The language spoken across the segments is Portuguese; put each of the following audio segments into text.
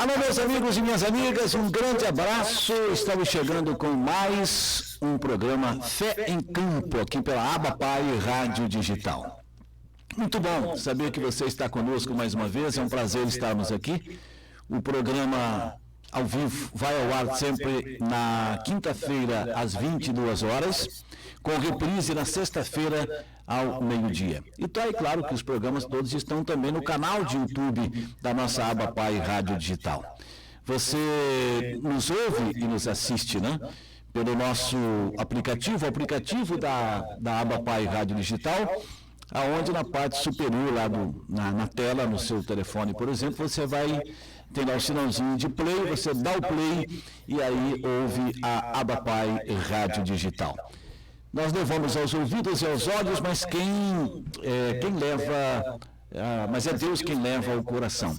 Alô, meus amigos e minhas amigas, um grande abraço. Estamos chegando com mais um programa Fé em Campo, aqui pela Abapai Rádio Digital. Muito bom saber que você está conosco mais uma vez, é um prazer estarmos aqui. O programa ao vivo vai ao ar sempre na quinta-feira, às 22 horas, com reprise na sexta-feira, ao meio-dia. E tá aí, claro, que os programas todos estão também no canal de YouTube da nossa Abapai Rádio Digital. Você nos ouve e nos assiste, né? Pelo nosso aplicativo, o aplicativo da Abapai Rádio Digital, aonde na parte superior, lá na tela, no seu telefone, por exemplo, você vai ter lá o sinalzinho de play, você dá o play e aí ouve a Abapai Rádio Digital. Nós levamos aos ouvidos e aos olhos, mas mas é Deus quem leva ao coração.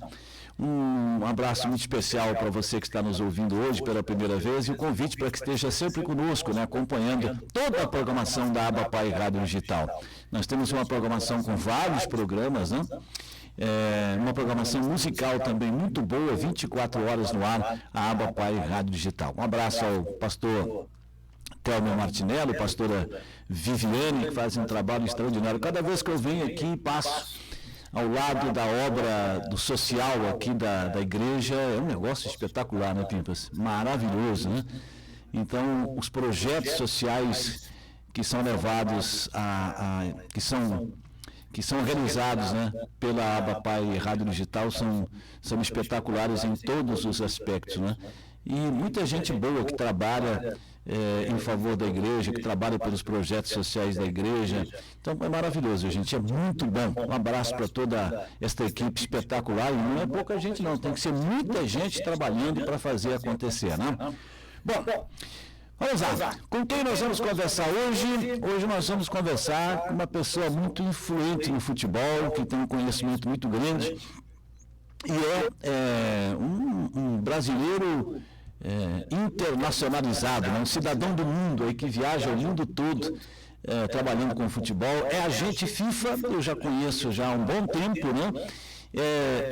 Um abraço muito especial para você que está nos ouvindo hoje pela primeira vez e o convite para que esteja sempre conosco, né, acompanhando toda a programação da Abapai Rádio Digital. Nós temos uma programação com vários programas, né? Uma programação musical também muito boa, 24 horas no ar, a Abapai Rádio Digital. Um abraço ao pastor Thelma Martinello, pastora Viviane, que fazem um trabalho extraordinário. Cada vez que eu venho aqui, passo ao lado da obra do social aqui da igreja, é um negócio espetacular, né, Pimpas? Maravilhoso, né? Então, os projetos sociais que são levados que são realizados, né, pela Abapai Rádio Digital são espetaculares em todos os aspectos, né? E muita gente boa que trabalha em favor da igreja, que trabalha pelos projetos sociais da igreja. Então é maravilhoso, gente, é muito bom. Um abraço para toda esta equipe espetacular, e não é pouca gente não, tem que ser muita gente trabalhando para fazer acontecer, né? Bom, vamos lá, com quem nós vamos conversar hoje? Hoje nós vamos conversar com uma pessoa muito influente no futebol, que tem um conhecimento muito grande, e um brasileiro internacionalizado, né? Um cidadão do mundo aí que viaja o mundo todo trabalhando com futebol. É agente FIFA, eu já conheço já há um bom tempo, né?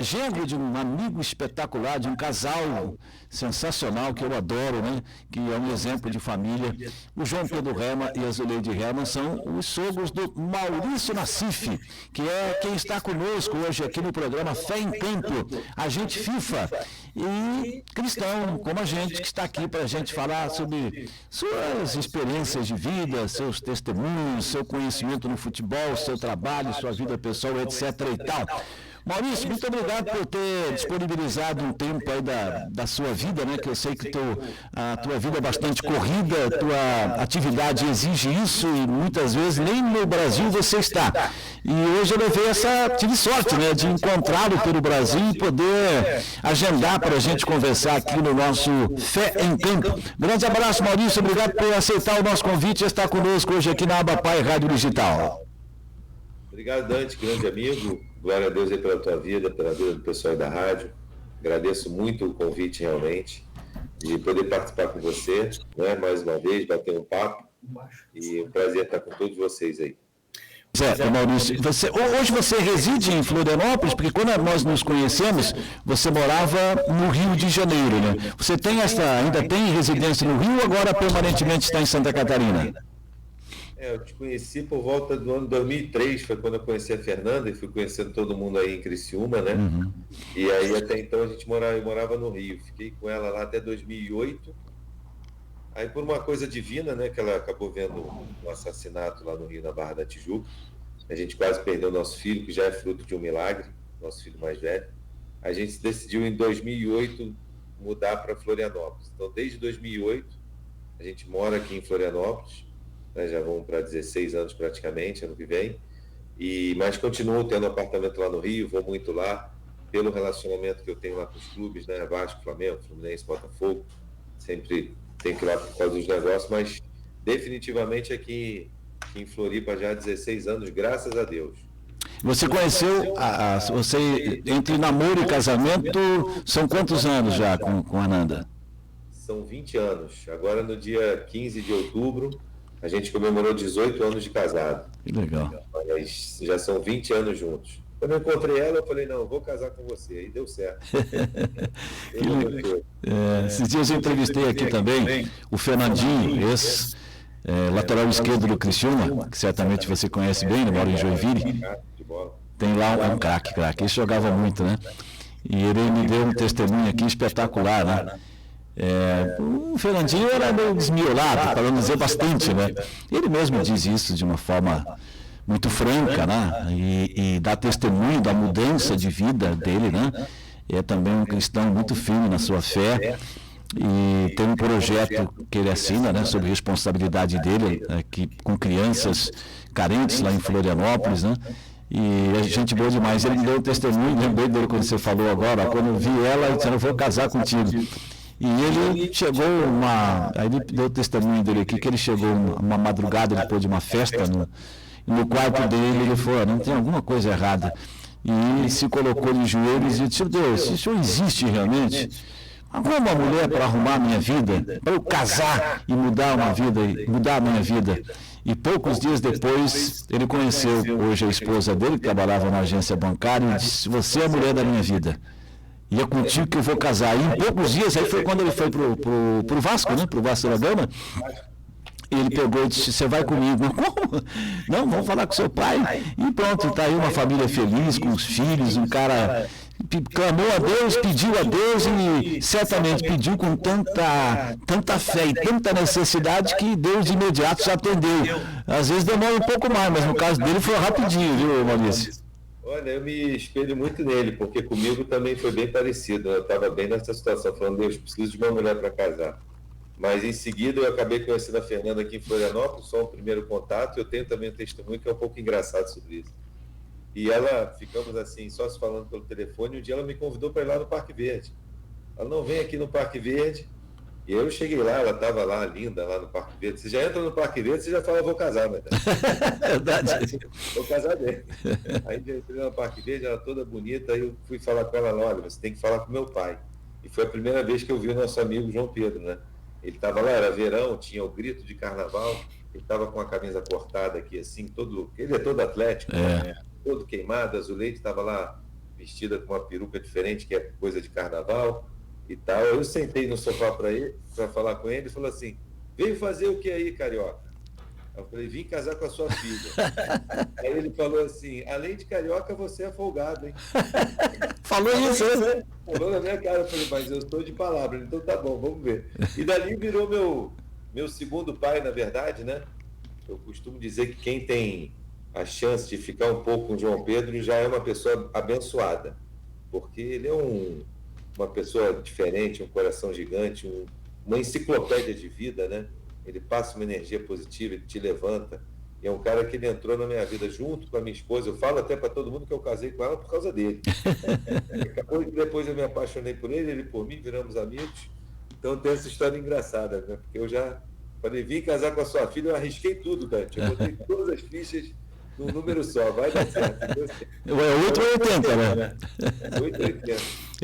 Genro de um amigo espetacular, de um casal sensacional que eu adoro, né? Que é um exemplo de família. O João Pedro Rema e a Zuleide Rema são os sogros do Maurício Nassif, que é quem está conosco hoje aqui no programa Fé em Campo, agente FIFA e cristão, como a gente, que está aqui para a gente falar sobre suas experiências de vida, seus testemunhos, seu conhecimento no futebol, seu trabalho, sua vida pessoal, etc. e tal. Maurício, muito obrigado por ter disponibilizado um tempo aí da sua vida, né? Que eu sei que a tua vida é bastante corrida, a tua atividade exige isso e muitas vezes nem no Brasil você está. E hoje eu tive sorte, né? De encontrá-lo pelo Brasil e poder agendar para a gente conversar aqui no nosso Fé em Campo. Grande abraço, Maurício, obrigado por aceitar o nosso convite e estar conosco hoje aqui na Abapai Rádio Digital. Obrigado, Dante, grande amigo. Glória a Deus aí pela tua vida, pela vida do pessoal aí da rádio. Agradeço muito o convite, realmente, de poder participar com você, né? Mais uma vez, bater um papo. E é um prazer estar com todos vocês aí. Maurício, hoje você reside em Florianópolis, porque quando nós nos conhecemos, você morava no Rio de Janeiro, né? Você ainda tem residência no Rio ou agora permanentemente está em Santa Catarina? Eu te conheci por volta do ano 2003, foi quando eu conheci a Fernanda e fui conhecendo todo mundo aí em Criciúma, né? Uhum. E aí até então eu morava no Rio, fiquei com ela lá até 2008. Aí por uma coisa divina, né, que ela acabou vendo um assassinato lá no Rio, na Barra da Tijuca. A gente quase perdeu nosso filho, que já é fruto de um milagre, nosso filho mais velho. A gente decidiu em 2008 mudar para Florianópolis. Então desde 2008 a gente mora aqui em Florianópolis. Já vão para 16 anos praticamente, ano que vem, mas continuo tendo apartamento lá no Rio, vou muito lá, pelo relacionamento que eu tenho lá com os clubes, né, Vasco, Flamengo, Fluminense, Botafogo, sempre tenho que ir lá por causa dos negócios, mas definitivamente aqui em Floripa já há 16 anos, graças a Deus. Você conheceu, você entre namoro e casamento, são quantos anos já com a Nanda? São 20 anos, agora no dia 15 de outubro, a gente comemorou 18 anos de casado. Que legal. Mas já são 20 anos juntos. Quando eu encontrei ela, eu falei, não, eu vou casar com você. Aí deu certo. Esses dias eu entrevistei aqui também o Fernandinho, lateral esquerdo do Criciúma, que certamente você conhece bem, ele mora em Joinville. Tem lá um craque, ele jogava muito, né? E ele me deu um testemunho aqui espetacular, né? O Fernandinho era meio desmiolado, para não dizer bastante, né? Ele mesmo diz isso de uma forma muito franca, né? E dá testemunho da mudança de vida dele, né? É também um cristão muito firme na sua fé. E tem um projeto que ele assina, né, sobre responsabilidade dele, aqui, com crianças carentes lá em Florianópolis, né? E a gente boa demais. Ele me deu um testemunho, lembrei dele quando você falou agora, quando eu vi ela, ele disse, eu vou casar contigo. E ele chegou aí ele deu o testemunho dele aqui, que ele chegou uma madrugada depois de uma festa no quarto dele, ele falou, não tem alguma coisa errada. E ele se colocou de joelhos e disse, Deus, isso existe realmente? Alguma mulher para arrumar a minha vida, para eu casar e mudar a minha vida. E poucos dias depois, ele conheceu hoje a esposa dele, que trabalhava na agência bancária, e disse, você é a mulher da minha vida. E é contigo que eu vou casar. E em poucos dias, aí foi quando ele foi pro Vasco, né? Pro Vasco da Gama. Ele pegou e disse, você vai comigo. Como? Não, vamos falar com seu pai. E pronto, está aí uma família feliz, com os filhos, um cara clamou a Deus, pediu a Deus e certamente pediu com tanta fé e tanta necessidade que Deus de imediato já atendeu. Às vezes demora um pouco mais, mas no caso dele foi rapidinho, viu, Maurício? Olha, eu me espelho muito nele, porque comigo também foi bem parecido. Eu estava bem nessa situação, falando, Deus, preciso de uma mulher para casar. Mas em seguida eu acabei conhecendo a Fernanda aqui em Florianópolis, só um primeiro contato. Eu tenho também um testemunho que é um pouco engraçado sobre isso. E ela, ficamos assim, só se falando pelo telefone, e um dia ela me convidou para ir lá no Parque Verde. Ela não vem aqui no Parque Verde. E eu cheguei lá, ela estava lá, linda, lá no Parque Verde. Você já entra no Parque Verde, você já fala, vou casar, né? Verdade. Vou casar bem. Aí eu entrei no Parque Verde, ela toda bonita, aí eu fui falar com ela, olha, você tem que falar com meu pai. E foi a primeira vez que eu vi o nosso amigo João Pedro, né? Ele estava lá, era verão, tinha o grito de carnaval, ele estava com a camisa cortada aqui, assim, ele é todo atlético, né? Todo queimado, Azuleide estava lá vestida com uma peruca diferente, que é coisa de carnaval e tal. Eu sentei no sofá para falar com ele, e falou assim, veio fazer o que aí, carioca? Eu falei, vim casar com a sua filha. Aí ele falou assim, além de carioca, você é folgado, hein? Falou isso, né? Falou na minha cara, eu falei, mas eu estou de palavra, então tá bom, vamos ver. E dali virou meu segundo pai, na verdade, né? Eu costumo dizer que quem tem a chance de ficar um pouco com o João Pedro já é uma pessoa abençoada, porque ele é uma pessoa diferente, um coração gigante, uma enciclopédia de vida, né? Ele passa uma energia positiva, ele te levanta. E é um cara que ele entrou na minha vida junto com a minha esposa. Eu falo até para todo mundo que eu casei com ela por causa dele. Depois eu me apaixonei por ele por mim, viramos amigos. Então tem essa história engraçada, né? Porque eu já falei, vim casar com a sua filha, eu arrisquei tudo, Dante. Eu botei todas as fichas num número só, vai dar certo. É 880, né? 880.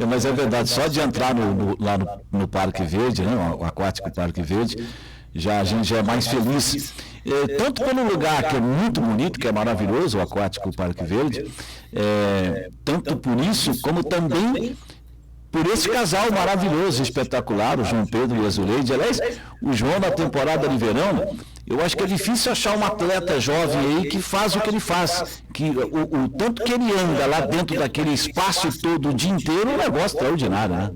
Mas é verdade, só de entrar lá no Parque Verde, né? O Aquático Parque Verde, a gente já é mais feliz. Tanto pelo lugar que é muito bonito, que é maravilhoso, o Aquático Parque Verde, tanto por isso, como também por esse casal maravilhoso, espetacular, o João Pedro e a Azuleide. Aliás, o João na temporada de verão, eu acho que é difícil achar um atleta jovem aí que faz o que ele faz, que o tanto que ele anda lá dentro daquele espaço todo o dia inteiro, é um negócio extraordinário, né?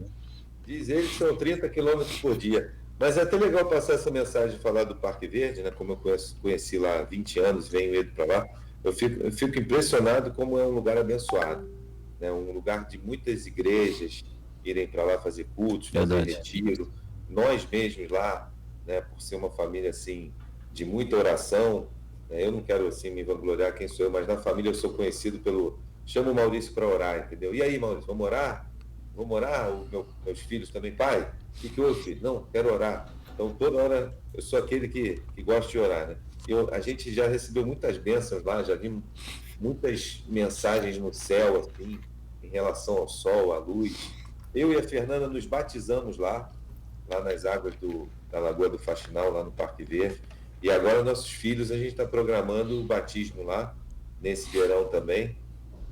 Diz ele que são 30 quilômetros por dia. Mas é até legal passar essa mensagem, falar do Parque Verde, né? Como eu conheci lá há 20 anos, venho indo para lá, eu fico impressionado como é um lugar abençoado, né? Um lugar de muitas igrejas irem para lá fazer cultos, fazer retiro. Nós mesmos lá, né? Por ser uma família assim de muita oração, né? Eu não quero assim me vangloriar quem sou eu, mas na família eu sou conhecido chamo o Maurício para orar, entendeu? E aí, Maurício, vamos orar? Vamos orar? Meus filhos também, pai, o que houve, filho? Não, quero orar. Então, toda hora, eu sou aquele que gosta de orar, né? A gente já recebeu muitas bênçãos lá, já vi muitas mensagens no céu, assim, em relação ao sol, à luz. Eu e a Fernanda nos batizamos lá nas águas da Lagoa do Faxinal, lá no Parque Verde. E agora, nossos filhos, a gente está programando o batismo lá, nesse verão também.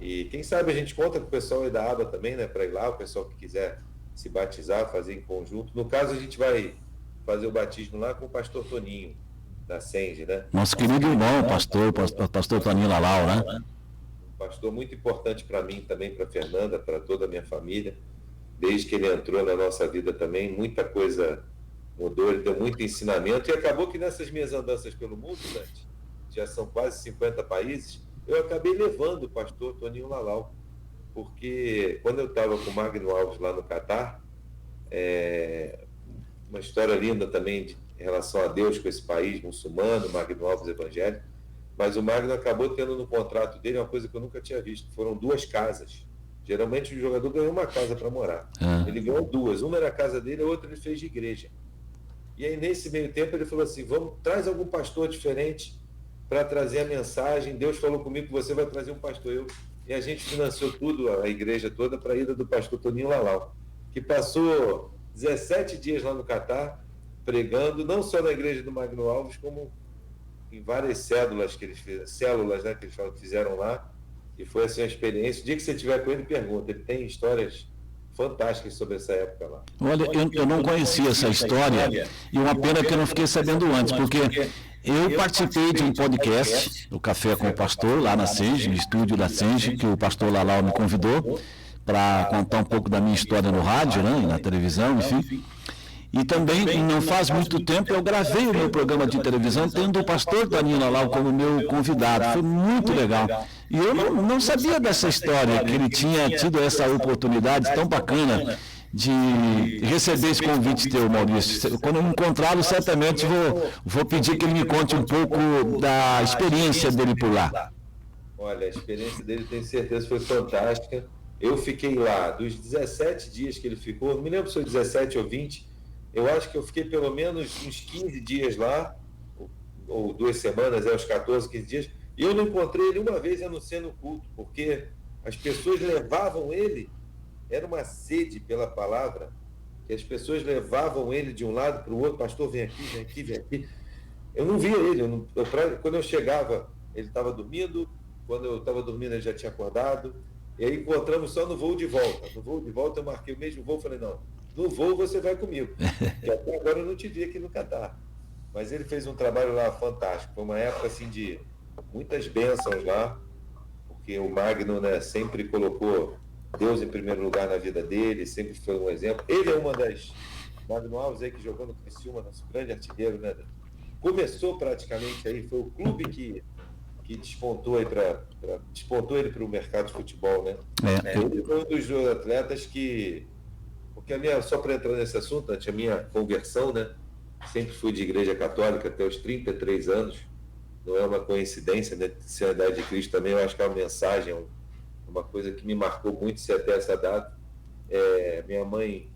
E quem sabe a gente conta com o pessoal aí da aba também, né, para ir lá, o pessoal que quiser se batizar, fazer em conjunto. No caso, a gente vai fazer o batismo lá com o pastor Toninho, da Senge, né? Nosso querido irmão, pastor Toninho Lalau, né? Um pastor muito importante para mim também, para Fernanda, para toda a minha família. Desde que ele entrou na nossa vida também, muita coisa mudou, ele deu muito ensinamento. E acabou que nessas minhas andanças pelo mundo, Dante, já são quase 50 países, eu acabei levando o pastor Toninho Lalau. Porque quando eu estava com o Magno Alves lá no Catar, uma história linda também em relação a Deus com esse país muçulmano, Magno Alves evangélico, mas o Magno acabou tendo no contrato dele uma coisa que eu nunca tinha visto, foram 2 casas. Geralmente o jogador ganhou uma casa para morar. Ele ganhou 2, uma era a casa dele, a outra ele fez de igreja. E aí nesse meio tempo ele falou assim, traz algum pastor diferente para trazer a mensagem. Deus falou comigo que você vai trazer um pastor. E a gente financiou tudo, a igreja toda, para a ida do pastor Toninho Lalau, que passou 17 dias lá no Catar, pregando, não só na igreja do Magno Alves, como em várias células que eles fizeram lá. E foi assim uma experiência. O dia que você estiver com ele, pergunta. Ele tem histórias fantásticas sobre essa época lá. Olha, eu não conhecia essa história, e uma pena que eu não fiquei sabendo antes, porque eu participei de um podcast, o Café com o Pastor, lá na Senge, no estúdio da Senge, que o pastor Lalau me convidou para contar um pouco da minha história no rádio, né, e na televisão, enfim. E também, não faz muito tempo, eu gravei o meu programa de televisão tendo o pastor Toninho Lalau como meu convidado. Foi muito legal. E eu não sabia dessa história, que ele tinha tido essa oportunidade tão bacana de receber esse convite teu, Maurício. Quando eu encontrá-lo, certamente vou pedir que ele me conte um pouco da experiência dele por lá. Olha, a experiência dele, tenho certeza, foi fantástica. Eu fiquei lá, dos 17 dias que ele ficou, não me lembro se foi 17 ou 20, eu acho que eu fiquei pelo menos uns 15 dias lá, ou 2 semanas, uns 14, 15 dias, e eu não encontrei ele uma vez anunciando o culto, porque as pessoas levavam ele, era uma sede pela palavra, que as pessoas levavam ele de um lado para o outro, pastor, vem aqui, vem aqui, vem aqui. Eu não via ele, quando eu chegava, ele estava dormindo, quando eu estava dormindo ele já tinha acordado, e aí encontramos só no voo de volta. No voo de volta eu marquei o mesmo voo, falei, não, no voo você vai comigo, e até agora eu não te vi aqui no Catar. Mas ele fez um trabalho lá fantástico, foi uma época assim de muitas bênçãos lá, porque o Magno, né, sempre colocou Deus em primeiro lugar na vida dele, sempre foi um exemplo. Ele é uma das... Magno Alves aí que jogou no Criciúma, nosso grande artilheiro, né? Começou praticamente aí, foi o clube que despontou aí despontou ele para o mercado de futebol, né? Ele foi um dos atletas que... Porque só para entrar nesse assunto, a minha conversão, né? Sempre fui de igreja católica até os 33 anos. Não é uma coincidência, né? Ser a idade de Cristo também, eu acho que é uma mensagem, uma coisa que me marcou muito ser até essa data. Minha mãe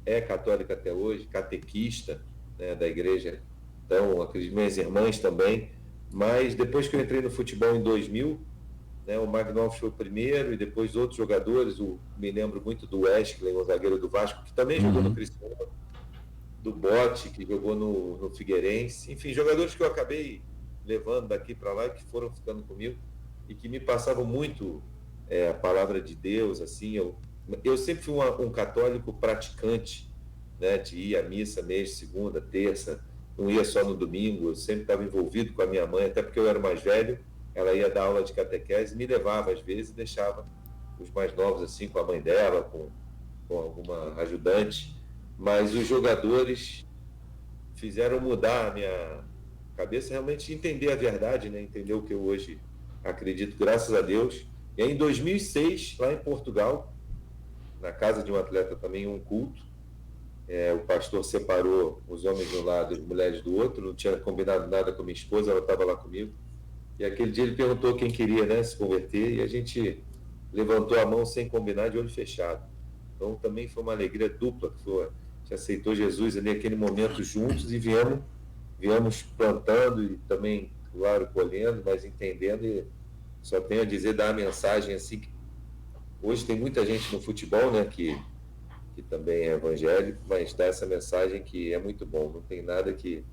é católica até hoje, catequista, né, da igreja. Então, acredito, minhas irmãs também. Mas depois que eu entrei no futebol em 2000, né, o Magno Alves foi o primeiro, e depois outros jogadores, me lembro muito do Wesley, o zagueiro do Vasco, que também jogou no Criciúma, do Bote, que jogou no Figueirense, enfim, jogadores que eu acabei levando daqui para lá, que foram ficando comigo, e que me passavam muito a palavra de Deus, assim, eu sempre fui um católico praticante, né, de ir à missa mês, segunda, terça, não ia só no domingo, eu sempre estava envolvido com a minha mãe, até porque eu era mais velho, ela ia dar aula de catequese, me levava às vezes e deixava os mais novos assim com a mãe dela, com alguma ajudante, mas os jogadores fizeram mudar a minha cabeça, realmente entender a verdade, né? Entender o que eu hoje acredito, graças a Deus. E aí em 2006, lá em Portugal, na casa de um atleta também, um culto, o pastor separou os homens de um lado e as mulheres do outro, não tinha combinado nada com a minha esposa, ela estava lá comigo. E aquele dia ele perguntou quem queria, né, se converter, e a gente levantou a mão sem combinar, de olho fechado. Então também foi uma alegria dupla, que a gente aceitou Jesus ali naquele momento juntos e viemos plantando e também, claro, colhendo, mas entendendo, e só tenho a dizer, dar a mensagem assim, que hoje tem muita gente no futebol, né, que também é evangélico, mas dá essa mensagem que é muito bom, não tem nada que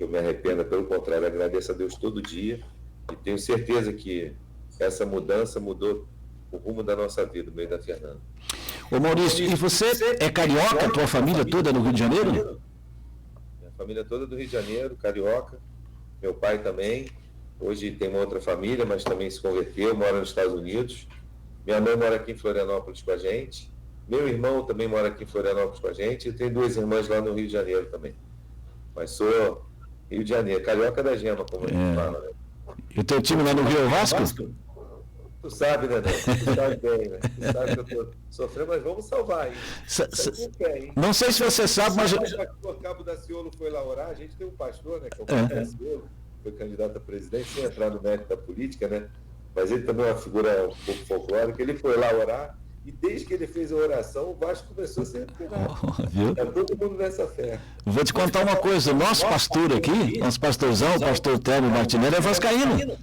eu me arrependa, pelo contrário, agradeço a Deus todo dia e tenho certeza que essa mudança mudou o rumo da nossa vida, no meio da Fernanda. Ô Maurício, e você é carioca, tua família toda é do Rio de Janeiro? Minha família toda é do Rio de Janeiro, carioca, meu pai também, hoje tem uma outra família, mas também se converteu, mora nos Estados Unidos, minha mãe mora aqui em Florianópolis com a gente, meu irmão também mora aqui em Florianópolis com a gente, e tenho 2 irmãs lá no Rio de Janeiro também, mas sou Rio de Janeiro, carioca da gema, como a gente fala, né? E o teu time lá no Rio é o Vasco? Tu sabe, né, tu sabe bem, né? Tu sabe que eu tô sofrendo, mas vamos salvar, hein? Não sei se você sabe, mas... O Cabo Daciolo foi lá orar, a gente tem um pastor, né, que é o Cabo Daciolo, foi candidato a presidente, sem entrar no mérito da política, né? Mas ele também é uma figura um pouco folclórica, ele foi lá orar, e desde que ele fez a oração, o Vasco começou a se recuperar. Está todo mundo nessa fé. Vou te contar uma coisa, o nosso pastor aqui, nosso pastorzão, o pastor Télio Martinelli, é vascaíno.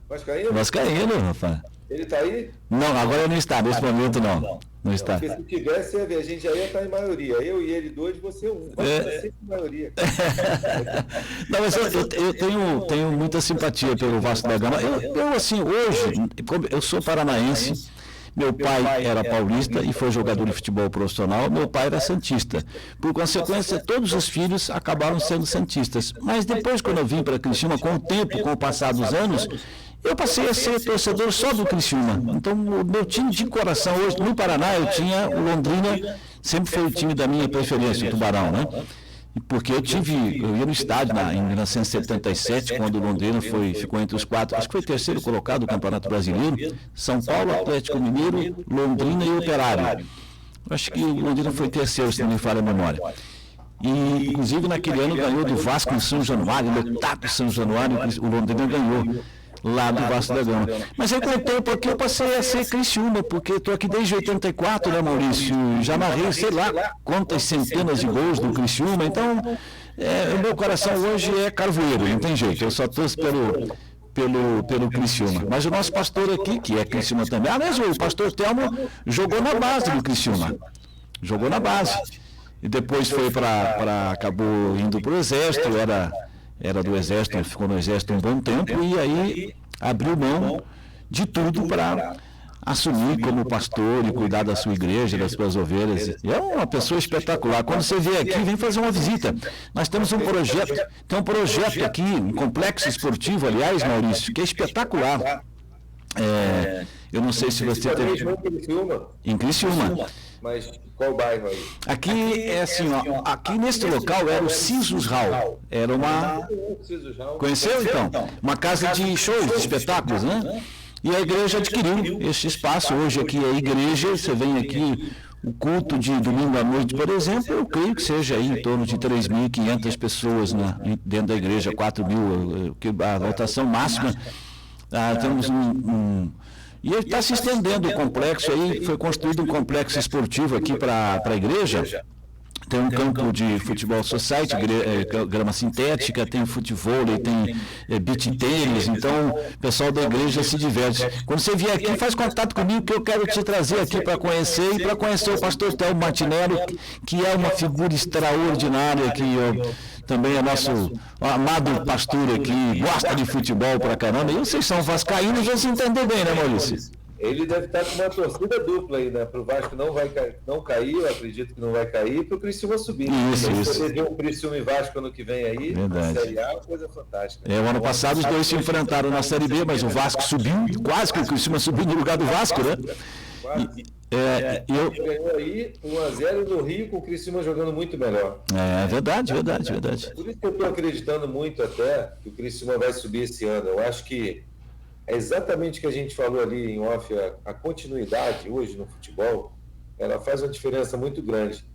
Vascaíno? Vascaíno, rapaz. Ele está aí? Não, agora ele não está, nesse momento não. Não está. Porque se tivesse, a gente já ia estar em maioria. Eu e ele 2, você 1. Vai ser sempre maioria. Não, mas eu tenho muita simpatia pelo Vasco da Gama. Eu assim, hoje, eu sou paranaense, meu pai era paulista e foi jogador de futebol profissional, meu pai era santista. Por consequência, todos os filhos acabaram sendo santistas. Mas depois, quando eu vim para Criciúma, com o tempo, com o passar dos anos, eu passei a ser torcedor só do Criciúma. Então, o meu time de coração hoje, no Paraná, eu tinha o Londrina, sempre foi o time da minha preferência, o Tubarão, né? Porque eu ia no estádio em 1977, quando o Londrina ficou entre os 4, acho que foi terceiro colocado do Campeonato Brasileiro, São Paulo, Atlético Mineiro, Londrina e Operário. Acho que o Londrina foi terceiro, se não me falha a memória. E, inclusive, naquele ano ganhou do Vasco em São Januário, lotado em São Januário, o Londrina ganhou lá do Vasco da Gama. Mas aí com o tempo aqui eu passei a ser Criciúma, porque estou aqui desde 84, né, Maurício? Já narrei, sei lá, quantas centenas de gols do Criciúma, então o meu coração hoje é carvoeiro, não tem jeito, eu só torço pelo Criciúma. Mas o nosso pastor aqui, que é Criciúma também, mesmo o pastor Telmo jogou na base do Criciúma, jogou na base, e depois acabou indo para o Exército, era do Exército, ficou no Exército um bom tempo e aí abriu mão de tudo para assumir como pastor e cuidar da sua igreja, das suas ovelhas. E é uma pessoa espetacular. Quando você vier aqui, vem fazer uma visita. Nós temos um projeto aqui, um complexo esportivo, aliás, Maurício, que é espetacular. Eu não sei se você teve... Em Criciúma. Mas qual bairro aí? Aqui é assim, aqui neste local era o Sisus Hall. Era uma... Conheceu então? Uma casa de shows, de espetáculos, né? E a igreja adquiriu esse espaço. Hoje aqui é a igreja, você vem aqui, o culto de domingo à noite, por exemplo, eu creio que seja aí em torno de 3.500 pessoas dentro da igreja, 4.000, a lotação máxima. Temos E ele está se estendendo o complexo aí, foi construído um complexo esportivo aqui para a igreja. Tem um campo de futebol society, grama sintética, tem futebol, tem beach tênis, então o pessoal da igreja se diverte. Quando você vier aqui, faz contato comigo que eu quero te trazer aqui para conhecer e para conhecer o pastor Telmo Martinelli, que é uma figura extraordinária, que também é nosso amado pastor aqui, gosta de futebol pra caramba. E vocês são vascaínos, vão se entender bem, né, Maurício? Ele deve estar com uma torcida dupla aí, né? Para o Vasco não cair, eu acredito que não vai cair, para o Criciúma subir. Isso. Você vê um Criciúma e Vasco ano que vem aí, na Série A, coisa fantástica. O ano passado os dois se enfrentaram na Série B, mas o Vasco subiu, quase que o Criciúma subiu no lugar do Vasco, né? Eu ganhou aí 1-0 no Rio, com o Criciúma jogando muito melhor. Verdade. Por isso que eu estou acreditando muito até que o Criciúma vai subir esse ano. Eu acho que é exatamente o que a gente falou ali em off, a continuidade hoje no futebol, ela faz uma diferença muito grande,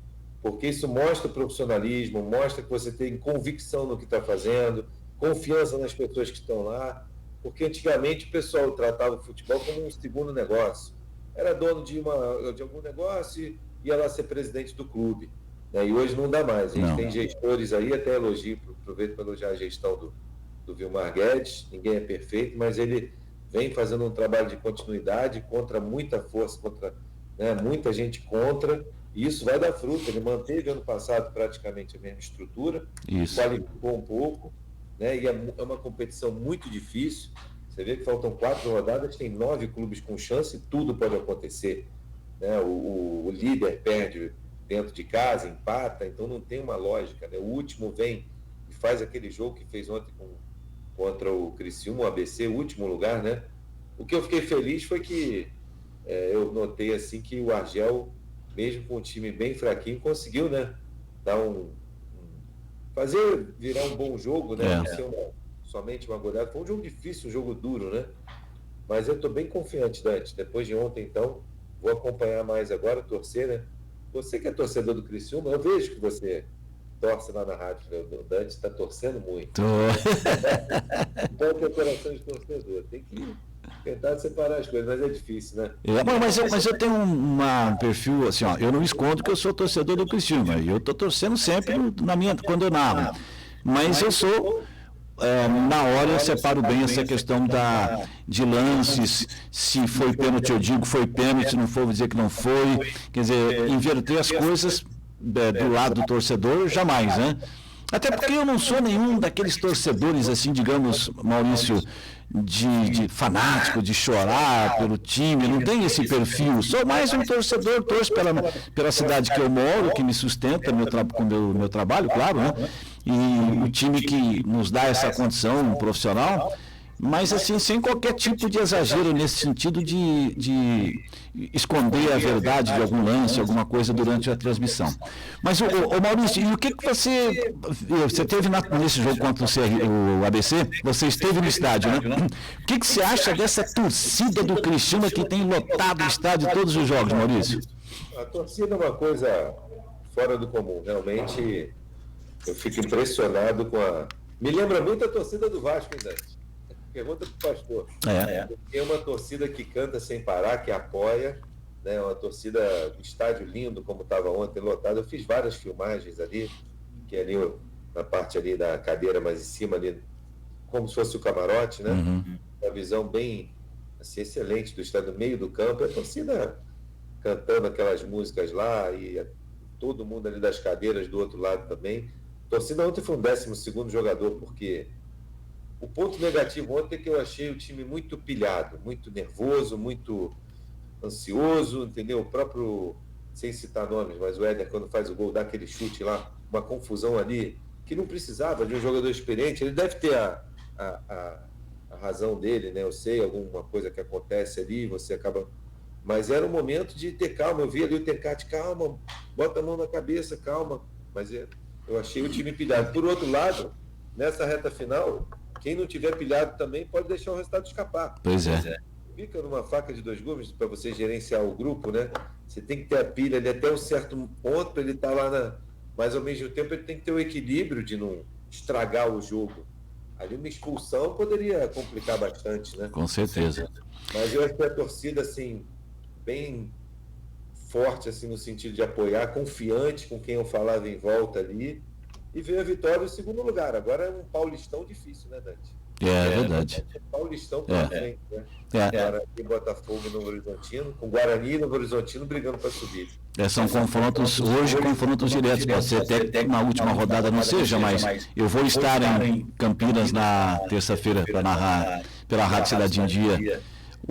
porque isso mostra profissionalismo, mostra que você tem convicção no que está fazendo, confiança nas pessoas que estão lá, porque antigamente o pessoal tratava o futebol como um segundo negócio. Era dono de algum negócio e ia lá ser presidente do clube, né? E hoje não dá mais. A gente tem gestores aí, até aproveito para elogiar a gestão do Vilmar Guedes. Ninguém é perfeito, mas ele vem fazendo um trabalho de continuidade contra muita força, contra muita gente contra, e isso vai dar fruto. Ele manteve ano passado praticamente a mesma estrutura, qualificou um pouco, né? E é uma competição muito difícil. Você vê que faltam 4 rodadas, tem 9 clubes com chance, tudo pode acontecer. Né? O líder perde dentro de casa, empata, então não tem uma lógica. Né? O último vem e faz aquele jogo que fez ontem contra o Criciúma, o ABC, o último lugar, né? O que eu fiquei feliz foi que eu notei assim que o Argel, mesmo com um time bem fraquinho, conseguiu, né? Dar fazer virar um bom jogo, né? Não ser somente uma goleada. Foi um jogo difícil, um jogo duro, né? Mas eu estou bem confiante, Dante. Depois de ontem, então, vou acompanhar mais agora, torcer, né? Você que é torcedor do Criciúma, eu vejo que você torce lá na rádio, né? O Dante está torcendo muito. Então, tem coração de torcedor. Tem que tentar separar as coisas, mas é difícil, né? Mas eu tenho um perfil, assim, ó, eu não escondo que eu sou torcedor do Criciúma, e eu estou torcendo sempre quando eu narro. Mas eu sou... na hora eu separo bem essa questão de lances, se foi pênalti eu digo foi pênalti, se não for vou dizer que não foi, quer dizer, inverter as coisas do lado do torcedor, jamais, né? Até porque eu não sou nenhum daqueles torcedores, assim, digamos, Maurício, de fanático, de chorar pelo time, não tem esse perfil. Sou mais um torcedor, torço pela cidade que eu moro, que me sustenta com o meu trabalho, claro, né? E o time que nos dá essa condição profissional, mas assim, sem qualquer tipo de exagero nesse sentido de esconder a verdade de algum lance, alguma coisa durante a transmissão. Mas, Maurício, e o que você teve nesse jogo contra o ABC, você esteve no estádio, né? O que você acha dessa torcida do Criciúma que tem lotado o estádio todos os jogos, Maurício? A torcida é uma coisa fora do comum, realmente eu fico impressionado com me lembra muito a torcida do Vasco, hein, Dante? Pergunta para o pastor. É uma torcida que canta sem parar, que apoia, né? Uma torcida, um estádio lindo, como estava ontem, lotado. Eu fiz várias filmagens ali, que ali na parte ali da cadeira mais em cima, ali, como se fosse o camarote, né? Uma visão bem assim, excelente do estádio, no meio do campo. A torcida cantando aquelas músicas lá e todo mundo ali das cadeiras do outro lado também. A torcida ontem foi um 12º jogador, porque o ponto negativo ontem é que eu achei o time muito pilhado, muito nervoso, muito ansioso, entendeu? O próprio, sem citar nomes, mas o Éder, quando faz o gol, dá aquele chute lá, uma confusão ali, que não precisava de um jogador experiente. Ele deve ter a razão dele, né? Eu sei, alguma coisa que acontece ali, você acaba... Mas era um momento de ter calma. Eu vi ali o Tencate, calma, bota a mão na cabeça, calma. Mas eu achei o time pilhado. Por outro lado, nessa reta final... Quem não tiver pilhado também pode deixar o resultado escapar. Pois é. Fica numa faca de 2 gumes para você gerenciar o grupo, né? Você tem que ter a pilha ali até um certo ponto para ele estar lá mas ao mesmo tempo ele tem que ter o equilíbrio de não estragar o jogo. Ali uma expulsão poderia complicar bastante, né? Com certeza. Mas eu acho que a torcida, assim, bem forte, assim, no sentido de apoiar, confiante com quem eu falava em volta ali, e veio a vitória no 2º lugar. Agora é um paulistão difícil, né, Dante? É verdade. Paulistão pela frente, né? Guarani e Botafogo e Novo Horizontino, com Guarani e Novo Horizontino brigando para subir. São confrontos, hoje confrontos diretos. Pode ser até que na última rodada não seja, mas eu vou estar em Campinas na terça-feira para narrar pela Rádio Cidade em Dia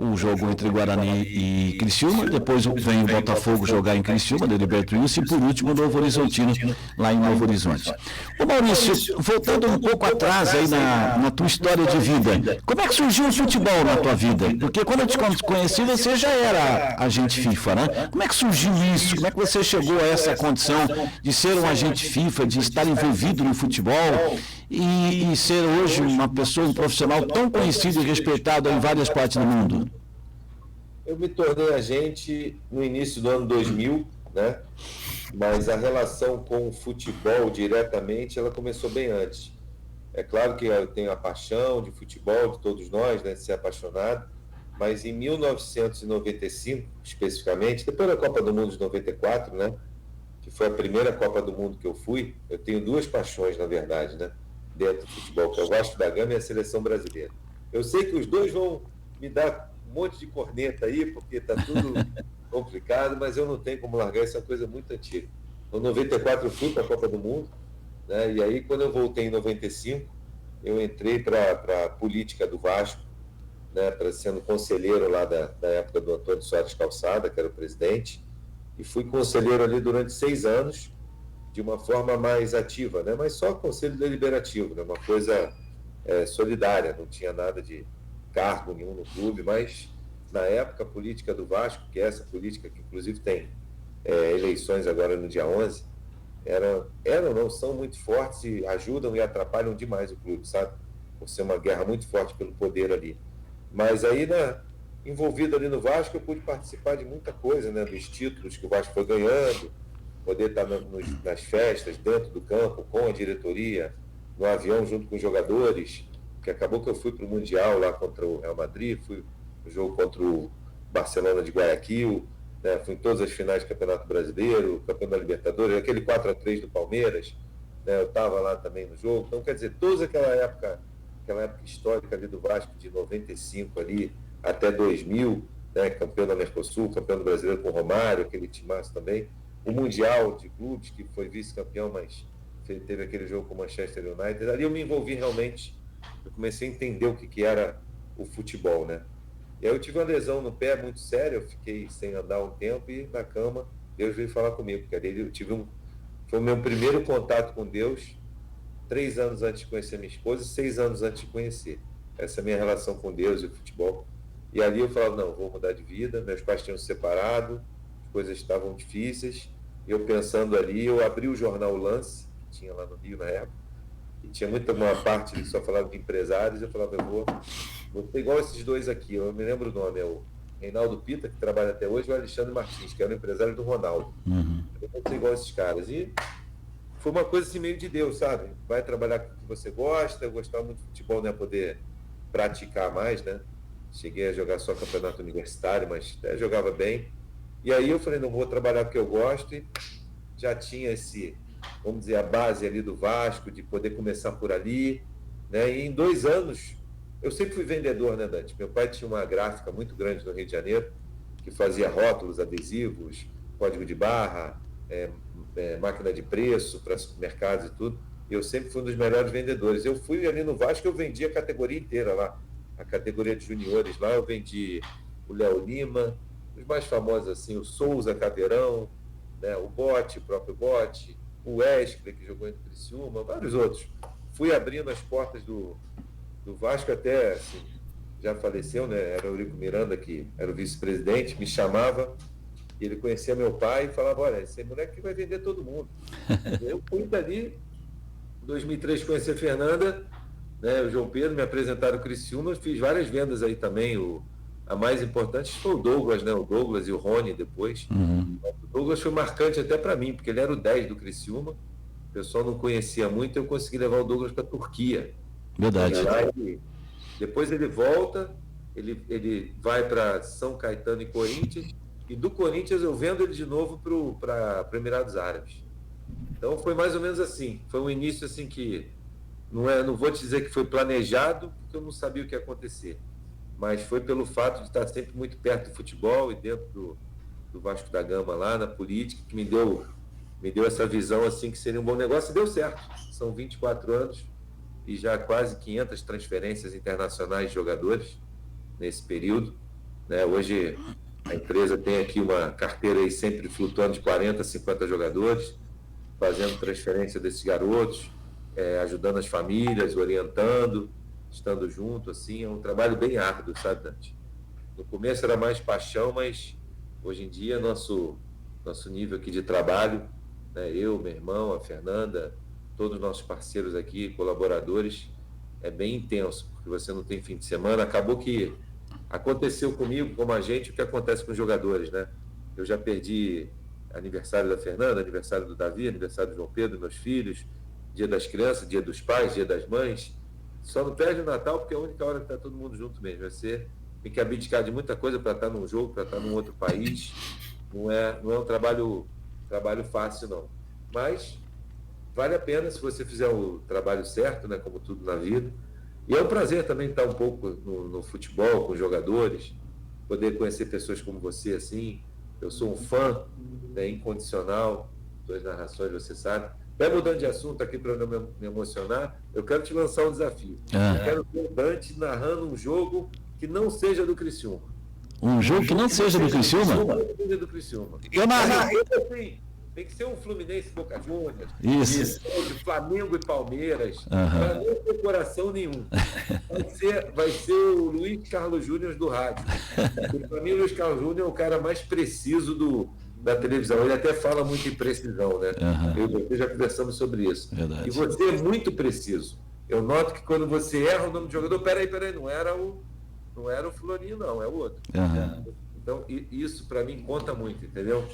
o jogo entre Guarani e Criciúma, depois vem o Botafogo jogar em Criciúma, de Heriberto Wilson, e por último o Novo Horizontino, lá em Novo Horizonte. Ô Maurício, voltando um pouco atrás aí na tua história de vida, como é que surgiu o futebol na tua vida? Porque quando eu te conheci, você já era agente FIFA, né? Como é que surgiu isso? Como é que você chegou a essa condição de ser um agente FIFA, de estar envolvido no futebol e ser hoje uma pessoa, um profissional tão conhecido e respeitado em várias partes do mundo? Eu me tornei agente no início do ano 2000, né? Mas a relação com o futebol diretamente, ela começou bem antes. É claro que eu tenho a paixão de futebol, de todos nós, né? De ser apaixonado, mas em 1995, especificamente, depois da Copa do Mundo de 94, né? Que foi a primeira Copa do Mundo que eu fui, eu tenho 2 paixões, na verdade, né? Dentro do futebol, que é o Vasco da Gama e a Seleção Brasileira. Eu sei que os dois vão me dar um monte de corneta aí, porque está tudo complicado, mas eu não tenho como largar, isso é uma coisa muito antiga. Em 94 eu fui para a Copa do Mundo, né? E aí quando eu voltei em 95, eu entrei para a política do Vasco, né, sendo conselheiro lá da época do Antônio Soares Calçada, que era o presidente, e fui conselheiro ali durante 6 anos, de uma forma mais ativa, né, mas só conselho deliberativo, né, uma coisa solidária, não tinha nada de cargo nenhum no clube, mas na época a política do Vasco, que é essa política que inclusive tem eleições agora no dia 11, eram não são muito fortes e ajudam e atrapalham demais o clube, sabe? Por ser uma guerra muito forte pelo poder ali. Mas aí, envolvido ali no Vasco, eu pude participar de muita coisa, né? Dos títulos que o Vasco foi ganhando, poder estar nas festas, dentro do campo, com a diretoria, no avião junto com os jogadores, que acabou que eu fui para o Mundial lá contra o Real Madrid, fui no jogo contra o Barcelona de Guayaquil, né? Fui em todas as finais do Campeonato Brasileiro, Campeonato da Libertadores, aquele 4-3 do Palmeiras, né? Eu estava lá também no jogo. Então, quer dizer, toda aquela época histórica ali do Vasco, de 95 ali até 2000, né? Campeão da Mercosul, campeão do Brasileiro com o Romário, aquele timaço também. O Mundial de Clubes, que foi vice-campeão, mas teve aquele jogo com o Manchester United. Ali eu me envolvi realmente, eu comecei a entender o que era o futebol, né? E aí eu tive uma lesão no pé muito séria, eu fiquei sem andar um tempo e na cama Deus veio falar comigo, porque ali eu tive foi o meu primeiro contato com Deus, 3 anos antes de conhecer minha esposa e 6 anos antes de conhecer. Essa é a minha relação com Deus e o futebol. E ali eu falava, não, vou mudar de vida, meus pais tinham se separado, as coisas estavam difíceis, eu pensando ali, eu abri o jornal Lance, que tinha lá no Rio na época, e tinha uma parte que só falava de empresários, eu falava, vou ser igual esses dois aqui, eu me lembro o nome, é o Reinaldo Pita, que trabalha até hoje, e o Alexandre Martins, que era o empresário do Ronaldo. Eu vou ser igual esses caras. E foi uma coisa assim meio de Deus, sabe? Vai trabalhar com o que você gosta, eu gostava muito de futebol, não ia poder praticar mais, né? Cheguei a jogar só campeonato universitário, mas até jogava bem. E aí eu falei, não, vou trabalhar com o que eu gosto, e já tinha vamos dizer, a base ali do Vasco, de poder começar por ali, né? E em 2 anos, eu sempre fui vendedor, né, Dante? Meu pai tinha uma gráfica muito grande no Rio de Janeiro, que fazia rótulos, adesivos, código de barra, máquina de preço para supermercados e tudo. E eu sempre fui um dos melhores vendedores. Eu fui ali no Vasco, eu vendi a categoria inteira lá. A categoria de juniores lá, eu vendi o Léo Lima, os mais famosos assim, o Souza Caveirão, né, o Bote, o próprio Bote, o Wesley, que jogou entre Criciúma, vários outros. Fui abrindo as portas do Vasco até, assim, já faleceu, né? Era o Eurico Miranda, que era o vice-presidente, me chamava, e ele conhecia meu pai e falava, olha, esse moleque que vai vender todo mundo. Eu fui dali, em 2003 conheci a Fernanda, né, o João Pedro, me apresentaram o Criciúma, fiz várias vendas aí também, a mais importante foi o Douglas, né? O Douglas e o Rony depois. O Douglas foi marcante até para mim, porque ele era o 10 do Criciúma, o pessoal não conhecia muito, eu consegui levar o Douglas para a Turquia. Verdade. Depois ele volta, ele vai para São Caetano e Corinthians, e do Corinthians eu vendo ele de novo para Emirados Árabes. Então foi mais ou menos assim, foi um início assim que não vou te dizer que foi planejado, porque eu não sabia o que ia acontecer, mas foi pelo fato de estar sempre muito perto do futebol e dentro do Vasco da Gama lá na política, que me deu essa visão assim que seria um bom negócio, e deu certo. São 24 anos e já quase 500 transferências internacionais de jogadores nesse período, né? Hoje a empresa tem aqui uma carteira aí sempre flutuando de 40 a 50 jogadores, fazendo transferência desses garotos, ajudando as famílias, orientando, estando junto, assim, é um trabalho bem árduo, sabe, Dante? No começo era mais paixão, mas hoje em dia nosso nível aqui de trabalho, né, eu, meu irmão, a Fernanda, todos os nossos parceiros aqui, colaboradores, é bem intenso, porque você não tem fim de semana. Acabou que aconteceu comigo, como a gente, o que acontece com os jogadores, né? Eu já perdi aniversário da Fernanda, aniversário do Davi, aniversário do João Pedro, meus filhos, dia das crianças, dia dos pais, dia das mães. Só não perde o Natal porque é a única hora que está todo mundo junto mesmo. Você tem que abdicar de muita coisa para estar num jogo, para estar num outro país. Não é um trabalho fácil, não. Mas vale a pena se você fizer o trabalho certo, né, como tudo na vida. E é um prazer também estar um pouco no futebol, com os jogadores, poder conhecer pessoas como você, assim. Eu sou um fã, né, incondicional das narrações, você sabe. Até mudando de assunto aqui para não me emocionar, eu quero te lançar um desafio. Eu quero ver o Dante narrando um jogo que não seja do Criciúma. Um jogo que não seja do Criciúma? Não seja do Criciúma. Eu narrei. Assim, tem que ser um Fluminense Boca Juniors. Isso. Flamengo e Palmeiras. Para não ter coração nenhum. Vai ser o Luiz Carlos Júnior do rádio. Para mim, o Luiz Carlos Júnior é o cara mais preciso da televisão. Ele até fala muito em precisão, né? Eu e você já conversamos sobre isso. Verdade. E você é muito preciso. Eu noto que quando você erra o nome do jogador, peraí, não era o Florinho, não, é o outro. Então, isso para mim conta muito, entendeu?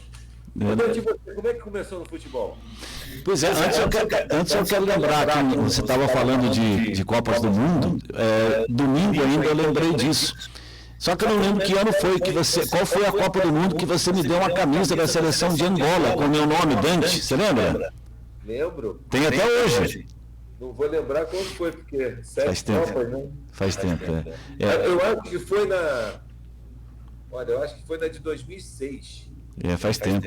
Como é que começou no futebol? Pois é, antes eu quero lembrar que você estava falando de Copas do Mundo, domingo ainda eu lembrei disso. Só que eu não lembro que ano foi qual foi a Copa do Mundo que você me deu uma camisa da seleção de Angola com o meu nome, Dante, você lembra? Lembro. Tem até hoje. Não vou lembrar quando foi, porque 7 Faz tempo. Copas, né? Faz tempo, Eu acho que foi eu acho que foi na de 2006. Faz tempo.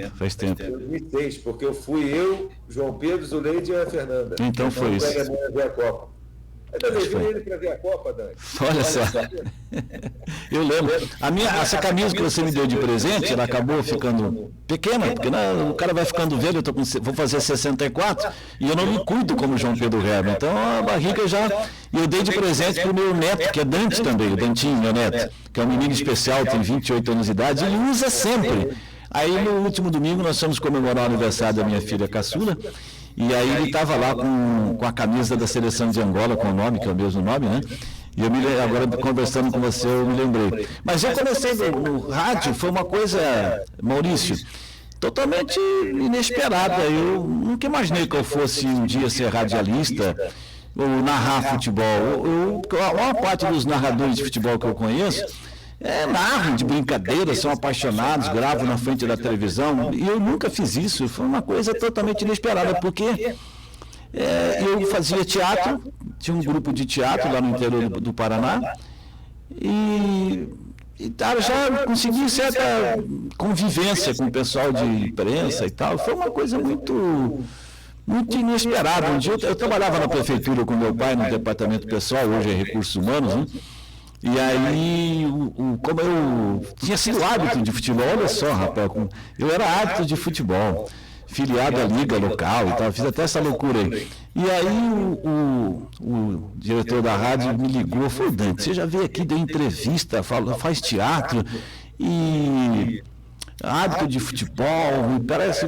2006, porque eu, João Pedro, Zuleide e a Fernanda. Então foi isso. Ver a Copa. Eu também vi ele para ver a Copa, Dani. Olha só. Eu lembro. Essa camisa que você me deu de presente, ela acabou ficando pequena, porque o cara vai ficando velho, vou fazer 64, e eu não me cuido como João Pedro Herman. Então a barriga eu dei de presente para o meu neto, que é Dante também, o Dantinho, meu neto, que é um menino especial, tem 28 anos de idade, e ele usa sempre. Aí no último domingo nós fomos comemorar o aniversário da minha filha caçula, e aí ele estava lá com a camisa da seleção de Angola, com o nome, que é o mesmo nome, né? E agora conversando com você, eu me lembrei. Mas eu comecei no rádio, foi uma coisa, Maurício, totalmente inesperada. Eu nunca imaginei que eu fosse um dia ser radialista ou narrar futebol. A maior parte dos narradores de futebol que eu conheço narram de brincadeira, são apaixonados, gravam na frente da televisão, e eu nunca fiz isso. Foi uma coisa totalmente inesperada, porque eu fazia teatro, tinha um grupo de teatro lá no interior do Paraná, e já consegui certa convivência com o pessoal de imprensa e tal. Foi uma coisa muito inesperada. Um dia eu trabalhava na prefeitura com meu pai no departamento pessoal, hoje é recursos humanos, né? E aí, como eu tinha sido árbitro de futebol, olha só, rapaz, eu era árbitro de futebol, filiado à liga local e tal, fiz até essa loucura aí. E aí o diretor da rádio me ligou, falou: Dante, você já veio aqui, deu entrevista, faz teatro e árbitro de futebol,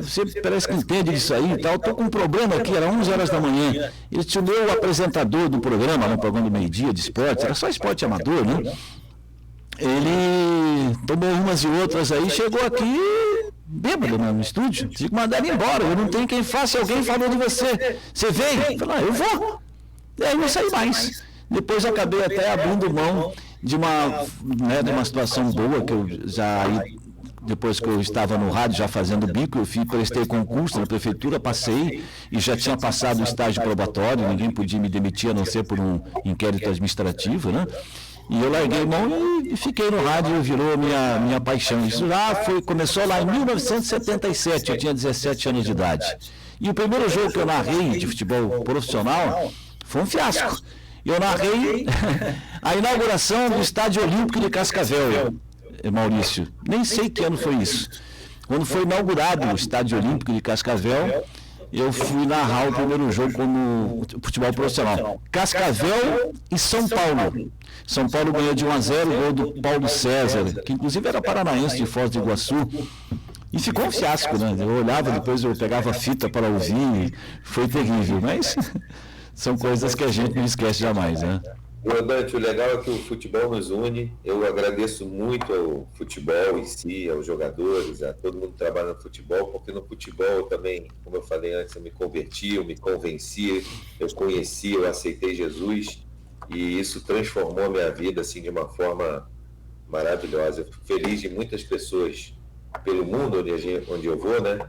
você parece que entende disso aí e tal. Estou com um problema aqui, era 11 horas da manhã. Ele tinha o meu apresentador do programa, no programa do meio-dia de esporte, era só esporte amador, né? Ele tomou umas e outras aí, chegou aqui bêbado no estúdio, tive que mandar ele embora, eu não tenho quem faça, alguém falou de você. Você vem? Eu falei: eu vou. E aí não saí mais. Depois acabei até abrindo mão de uma situação boa, que eu já... Depois que eu estava no rádio já fazendo bico, eu prestei concurso na prefeitura, passei e já tinha passado o estágio probatório, ninguém podia me demitir a não ser por um inquérito administrativo, né? E eu larguei mão e fiquei no rádio e virou minha paixão. Isso começou lá em 1977, eu tinha 17 anos de idade. E o primeiro jogo que eu narrei de futebol profissional foi um fiasco. Eu narrei a inauguração do Estádio Olímpico de Cascavel, Maurício. Nem sei que ano foi isso. Quando foi inaugurado o Estádio Olímpico de Cascavel, eu fui narrar o primeiro jogo como futebol profissional. Cascavel e São Paulo. São Paulo ganhou de 1-0, gol do Paulo César, que inclusive era paranaense de Foz do Iguaçu. E ficou um fiasco, né? Eu olhava, depois eu pegava fita para ouvir, foi terrível, mas são coisas que a gente não esquece jamais, né? Dante, o legal é que o futebol nos une. Eu agradeço muito ao futebol em si, aos jogadores, a todo mundo que trabalha no futebol, porque no futebol eu também, como eu falei antes, eu me converti, eu me convenci, eu conheci, eu aceitei Jesus, e isso transformou a minha vida assim, de uma forma maravilhosa. Eu fico feliz de muitas pessoas pelo mundo onde eu vou, né,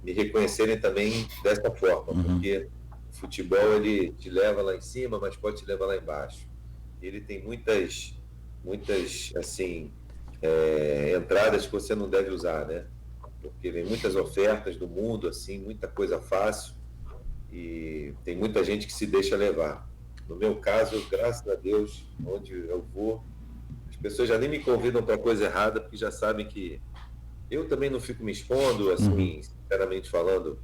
me reconhecerem também dessa forma, porque o futebol, ele te leva lá em cima, mas pode te levar lá embaixo. Ele tem muitas assim, entradas que você não deve usar, né? Porque vem muitas ofertas do mundo, assim, muita coisa fácil, e tem muita gente que se deixa levar. No meu caso, graças a Deus, onde eu vou, as As pessoas já nem me convidam para coisa errada, porque já sabem que eu também não fico me expondo, assim, sinceramente falando,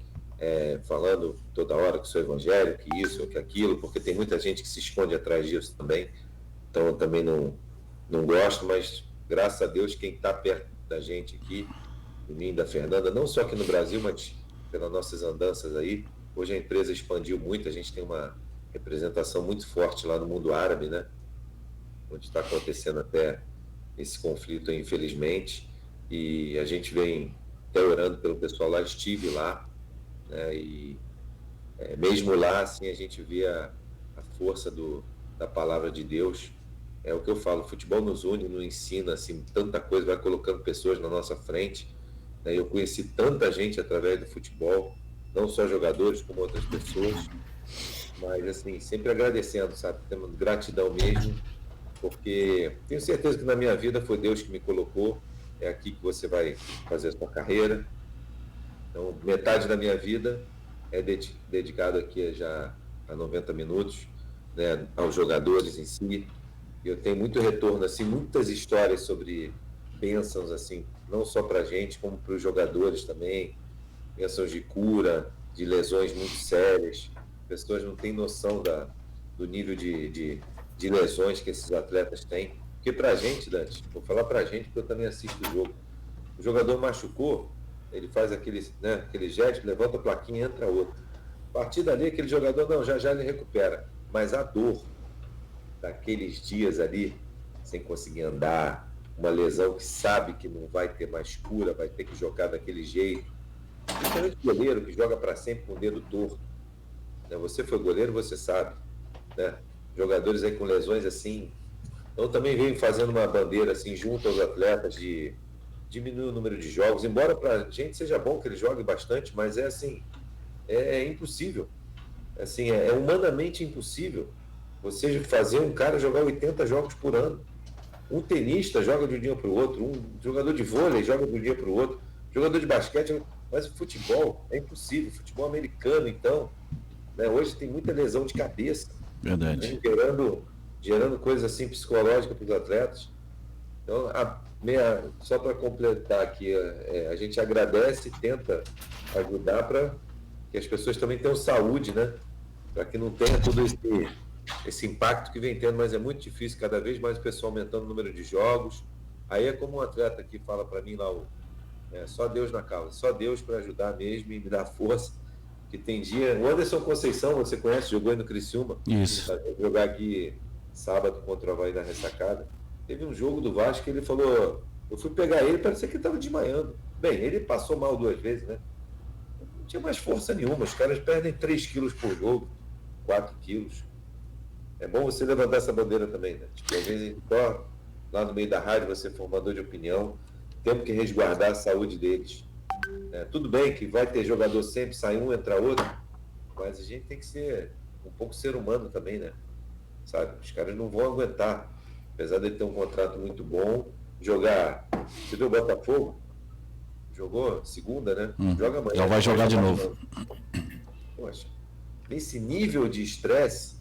falando toda hora que sou evangélico, que isso ou que aquilo, porque tem muita gente que se esconde atrás disso também. Então eu também não gosto, mas graças a Deus quem está perto da gente aqui, de mim e da Fernanda, não só aqui no Brasil, mas pelas nossas andanças aí, hoje a empresa expandiu muito, a gente tem uma representação muito forte lá no mundo árabe, né? Onde está acontecendo até esse conflito, infelizmente, e a gente vem até orando pelo pessoal lá, estive lá, né? E mesmo lá, assim, a gente vê a força da palavra de Deus. É o que eu falo, o futebol nos une, nos ensina, assim, tanta coisa, vai colocando pessoas na nossa frente, né? Eu conheci tanta gente através do futebol, não só jogadores, como outras pessoas, mas, assim, sempre agradecendo, sabe, tendo gratidão mesmo, porque tenho certeza que na minha vida foi Deus que me colocou, é aqui que você vai fazer a sua carreira. Então, metade da minha vida é dedicado aqui já a 90 minutos, né, aos jogadores em si. Eu tenho muito retorno, assim, muitas histórias sobre bênçãos, assim, não só para a gente, como para os jogadores também, bênçãos de cura, de lesões muito sérias. Pessoas não têm noção do nível de lesões que esses atletas têm. Porque para a gente, Dante, vou falar para a gente, porque eu também assisto o jogo. O jogador machucou, ele faz aquele gesto, levanta a plaquinha, entra outro. A partir dali, aquele jogador, não, já ele recupera. Mas a dor daqueles dias ali, sem conseguir andar, uma lesão que sabe que não vai ter mais cura, vai ter que jogar daquele jeito. Principalmente o goleiro, que joga para sempre com o dedo torto. Você foi goleiro, você sabe, né? Jogadores aí com lesões assim. Então também venho fazendo uma bandeira assim junto aos atletas de diminuir o número de jogos, embora para a gente seja bom que eles joguem bastante, mas é assim, é impossível. Assim, é humanamente impossível você fazer um cara jogar 80 jogos por ano. Um tenista joga de um dia para o outro, um jogador de vôlei joga de um dia para o outro, jogador de basquete, mas o futebol é impossível. Futebol americano, então, né, hoje tem muita lesão de cabeça. Verdade. Né, gerando coisas assim psicológicas para os atletas. Então, só para completar aqui, a gente agradece e tenta ajudar para que as pessoas também tenham saúde, né? Para que não tenha todo esse impacto que vem tendo, mas é muito difícil, cada vez mais o pessoal aumentando o número de jogos. Aí é como um atleta que fala para mim lá, só Deus na causa, só Deus para ajudar mesmo e me dar força, que tem dia... O Anderson Conceição, você conhece, jogou aí no Criciúma. Isso. Jogar aqui sábado contra o Avaí da Ressacada. Teve um jogo do Vasco que ele falou, eu fui pegar ele, parecia que ele estava desmaiando. Bem, ele passou mal 2 vezes, né? Não tinha mais força nenhuma, os caras perdem 3 quilos por jogo, 4 quilos. É bom você levantar essa bandeira também, né? Tipo, às vezes, lá no meio da rádio, você é formador de opinião, temos que resguardar a saúde deles. Tudo bem que vai ter jogador sempre, sai um, entra outro, mas a gente tem que ser um pouco ser humano também, né? Sabe? Os caras não vão aguentar, apesar de ele ter um contrato muito bom, jogar... Você viu o Botafogo? Jogou segunda, né? Joga amanhã. Já vai jogar de novo. Poxa, nesse nível de estresse,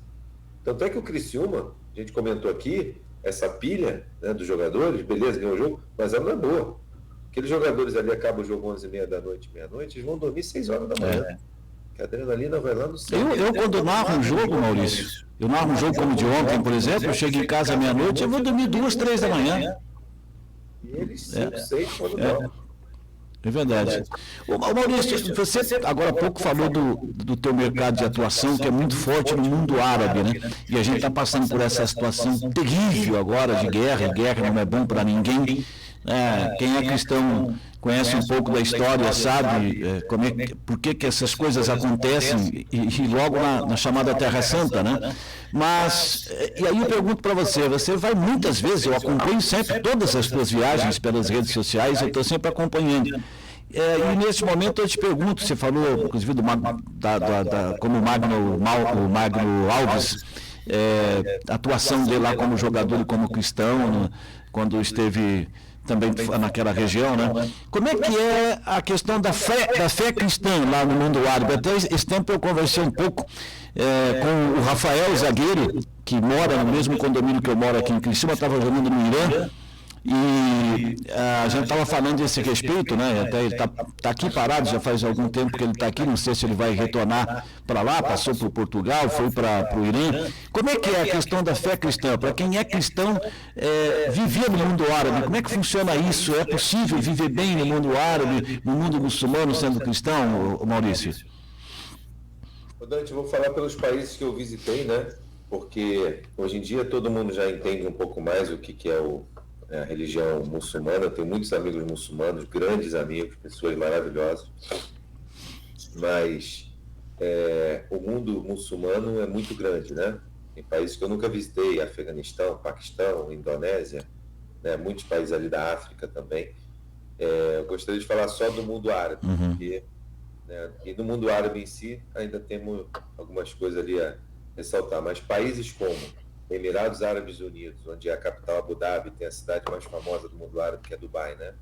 tanto é que o Criciúma, a gente comentou aqui, essa pilha, né, dos jogadores, beleza, ganhou o jogo, mas ela não é boa. Aqueles jogadores ali acabam o jogo 11h30 da noite, meia-noite, eles vão dormir 6 horas da manhã. Que a adrenalina vai lá no céu. Eu quando narro um jogo, Maurício, eu narro um jogo como de ontem, por exemplo, eu chego em casa meia-noite, eu vou dormir 2, 3 da manhã. E eles 5, 6 quando dormem. É verdade. Ô, Maurício, você agora há pouco falou do teu mercado de atuação, que é muito forte no mundo árabe, né? E a gente está passando por essa situação terrível agora de guerra, e guerra não é bom para ninguém. Quem é cristão conhece um pouco da história, sabe por que essas coisas acontecem, e logo na chamada Terra Santa, né? Mas, e aí eu pergunto para você vai muitas vezes, eu acompanho sempre todas as suas viagens pelas redes sociais, eu estou sempre acompanhando. E nesse momento eu te pergunto, você falou, inclusive, como o Magno Alves, a atuação dele lá como jogador e como cristão, quando esteve também naquela região, né? Como é que é a questão da fé cristã lá no mundo árabe? Até esse tempo eu conversei um pouco com o Rafael, zagueiro, que mora no mesmo condomínio que eu moro aqui em Criciúma, estava jogando no Irã. E a gente estava falando desse respeito, né? Até ele está aqui parado, já faz algum tempo que ele está aqui, não sei se ele vai retornar para lá, passou por Portugal, foi para o Irã. Como é que é a questão da fé cristã? Para quem é cristão, viver no mundo árabe, como é que funciona isso? É possível viver bem no mundo árabe, no mundo muçulmano, sendo cristão, Maurício? Dante, eu vou falar pelos países que eu visitei, né? Porque hoje em dia todo mundo já entende um pouco mais o que é a religião muçulmana. Eu tenho muitos amigos muçulmanos, grandes amigos, pessoas maravilhosas, mas o mundo muçulmano é muito grande, né? Tem países que eu nunca visitei, Afeganistão, Paquistão, Indonésia, né? Muitos países ali da África também. Eu gostaria de falar só do mundo árabe, porque, né, e no mundo árabe em si ainda temos algumas coisas ali a ressaltar, mas países como Emirados Árabes Unidos, onde é a capital Abu Dhabi, tem a cidade mais famosa do mundo árabe, que é Dubai, né?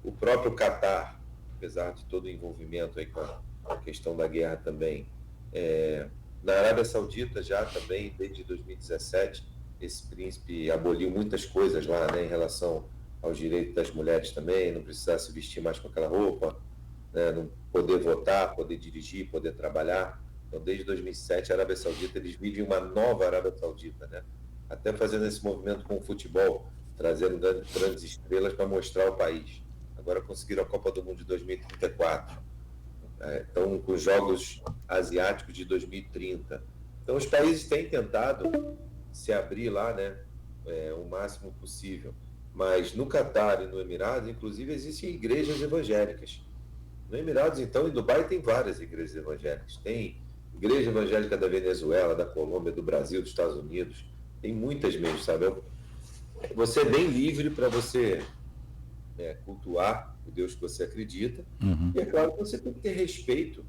O próprio Catar, apesar de todo o envolvimento aí com a questão da guerra também, na Arábia Saudita já também, desde 2017, esse príncipe aboliu muitas coisas lá, né, em relação aos direitos das mulheres também, não precisar se vestir mais com aquela roupa, né, não poder votar, poder dirigir, poder trabalhar. Então, desde 2007, a Arábia Saudita, eles vivem uma nova Arábia Saudita, né? Até fazendo esse movimento com o futebol, trazendo grandes estrelas para mostrar o país. Agora conseguiram a Copa do Mundo de 2034. Estão com os Jogos Asiáticos de 2030. Então, os países têm tentado se abrir lá, né, o máximo possível. Mas no Catar e no Emirados, inclusive, existem igrejas evangélicas. No Emirados, então, em Dubai, tem várias igrejas evangélicas. Tem Igreja Evangélica da Venezuela, da Colômbia, do Brasil, dos Estados Unidos. Tem muitas mesmo, sabe? Você é bem livre para você cultuar o Deus que você acredita. E é claro que você tem que ter respeito,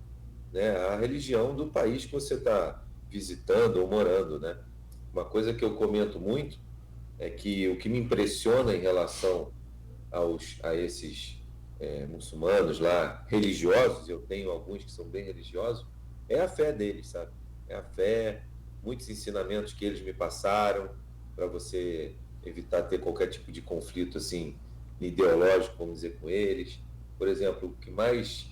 né, à religião do país que você está visitando ou morando, né? Uma coisa que eu comento muito é que o que me impressiona em relação a esses muçulmanos lá, religiosos, eu tenho alguns que são bem religiosos, é a fé deles, sabe? É a fé, muitos ensinamentos que eles me passaram para você evitar ter qualquer tipo de conflito assim ideológico, vamos dizer, com eles. Por exemplo, o que mais